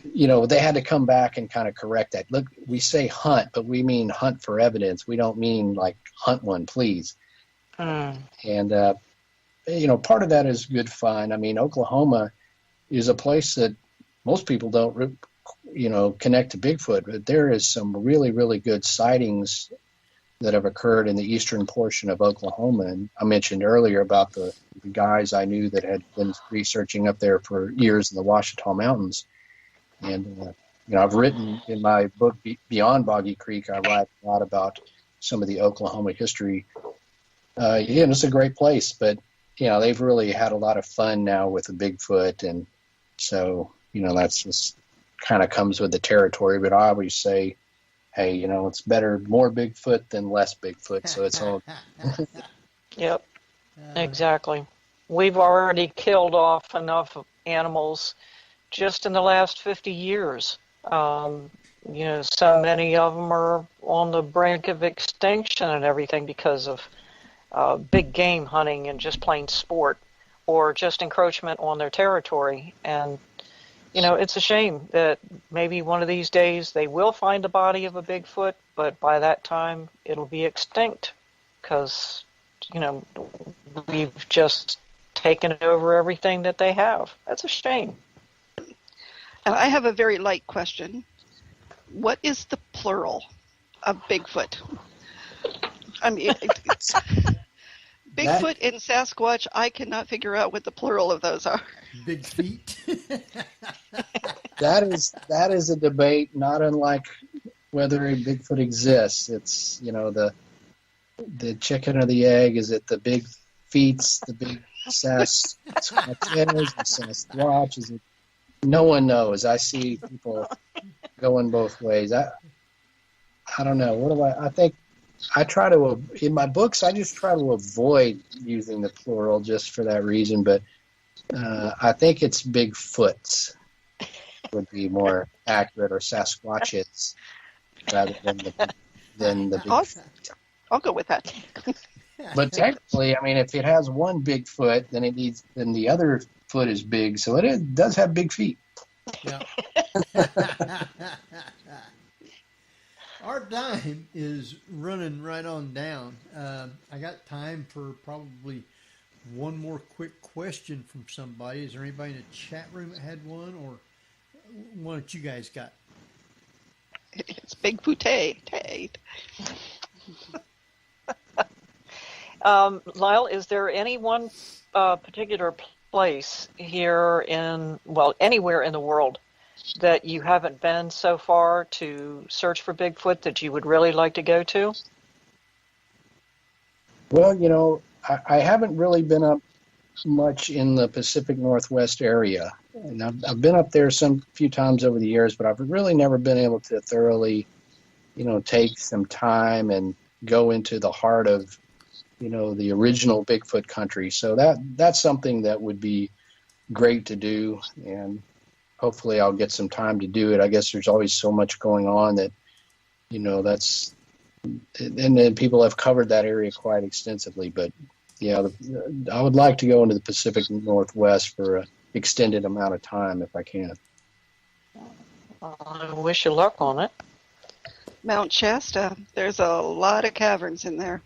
They had to come back and kind of correct that. Look, we say hunt, but we mean hunt for evidence. We don't mean like hunt one, please. And part of that is good fun. Oklahoma is a place that most people don't connect to Bigfoot, but there is some really, really good sightings that have occurred in the eastern portion of Oklahoma. And I mentioned earlier about the guys I knew that had been researching up there for years in the Ouachita Mountains. And, I've written in my book, Beyond Boggy Creek, I write a lot about some of the Oklahoma history. It's a great place, but, they've really had a lot of fun now with the Bigfoot. And so, that's just kind of comes with the territory. But I always say, hey, it's better more Bigfoot than less Bigfoot. So it's all. Yep, exactly. We've already killed off enough animals just in the last 50 years. So many of them are on the brink of extinction and everything because of big game hunting and just plain sport or just encroachment on their territory. And it's a shame that maybe one of these days they will find the body of a Bigfoot, but by that time it'll be extinct because, we've just taken over everything that they have. That's a shame. I have a very light question. What is the plural of Bigfoot? I mean, Bigfoot and Sasquatch, I cannot figure out what the plural of those are. Big feet. That is a debate not unlike whether a Bigfoot exists. It's, the chicken or the egg. Is it the big feet, the big Sasquatch? Is it? No one knows. I see people going both ways. I don't know. I think I try to, in my books, I just try to avoid using the plural just for that reason. But I think it's Bigfoots would be more accurate, or Sasquatches rather than the Bigfoot. I'll go with that. But technically, I mean, if it has one big foot, then the other foot is big, so it does have big feet. Yeah. Our time is running right on down. I got time for probably one more quick question from somebody. Is there anybody in the chat room that had one, or one that you guys got? It's Bigfoot. Lyle, is there any one particular place here anywhere in the world that you haven't been so far to search for Bigfoot that you would really like to go to? Well, I haven't really been up much in the Pacific Northwest area. And I've been up there some few times over the years, but I've really never been able to thoroughly, take some time and go into the heart of, the original Bigfoot country. So that's something that would be great to do, and hopefully I'll get some time to do it. I guess there's always so much going on that, and then people have covered that area quite extensively. But yeah, I would like to go into the Pacific Northwest for an extended amount of time if I can. I wish you luck on it. Mount Shasta, there's a lot of caverns in there.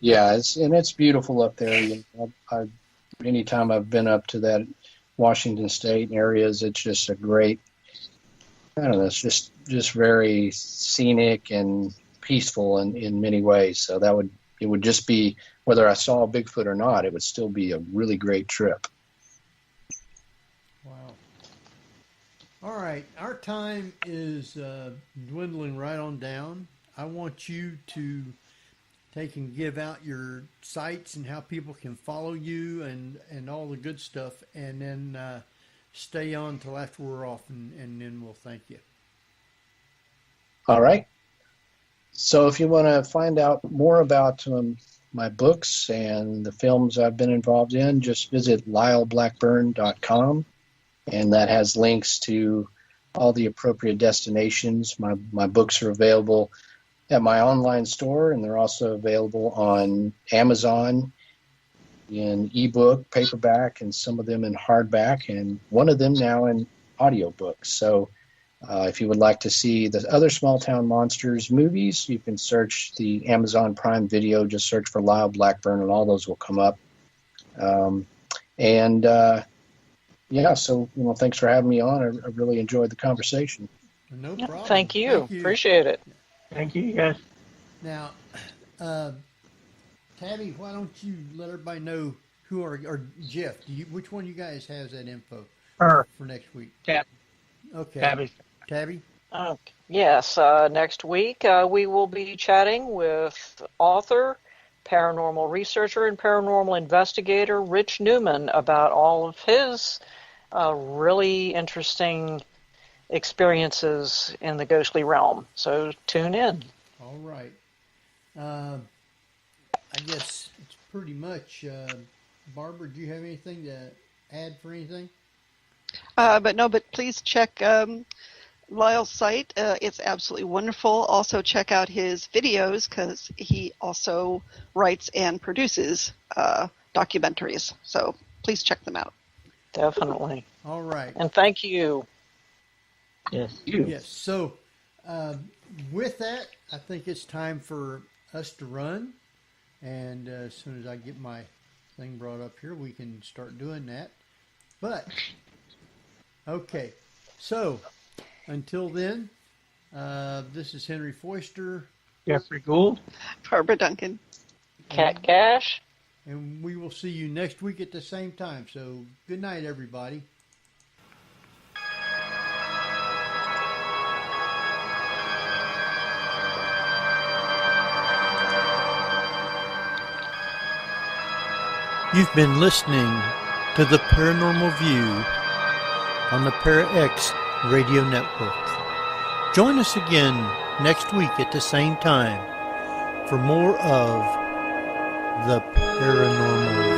Yeah, it's beautiful up there. Anytime I've been up to that Washington State areas, it's just a great, I don't know, it's just very scenic and peaceful in many ways. So it would just be, whether I saw a Bigfoot or not, it would still be a really great trip. Wow. All right, our time is dwindling right on down. I want you to take and give out your sites and how people can follow you and all the good stuff, and then stay on till after we're off, and then we'll thank you. All right. So if you want to find out more about my books and the films I've been involved in, just visit lyleblackburn.com, and that has links to all the appropriate destinations. My books are available at my online store, and they're also available on Amazon in ebook, paperback, and some of them in hardback, and one of them now in audiobooks. So if you would like to see the other Small Town Monsters movies, you can search the Amazon Prime Video, just search for Lyle Blackburn, and all those will come up. yeah, so thanks for having me on. I really enjoyed the conversation. No problem. Thank you. Appreciate it. Thank you, guys. Now, Tabby, why don't you let everybody know who or Jeff? Which one of you guys has that info for next week? Tabby. Okay. Tabby. Okay. Yes. Next week we will be chatting with author, paranormal researcher, and paranormal investigator Rich Newman about all of his really interesting experiences in the ghostly realm. So tune in. All right. I guess it's pretty much. Barbara, do you have anything to add for anything? But please check Lyle's site. It's absolutely wonderful. Also check out his videos because he also writes and produces documentaries. So please check them out. Definitely. All right. And thank you. Yes. Yes. So with that, I think it's time for us to run. And as soon as I get my thing brought up here, we can start doing that. But, okay. So, until then, this is Henry Foister. Jeffrey Gould. Barbara Duncan. Cat Cash. And we will see you next week at the same time. So, good night, everybody. You've been listening to the Paranormal View on the ParaX Radio Network. Join us again next week at the same time for more of the Paranormal View.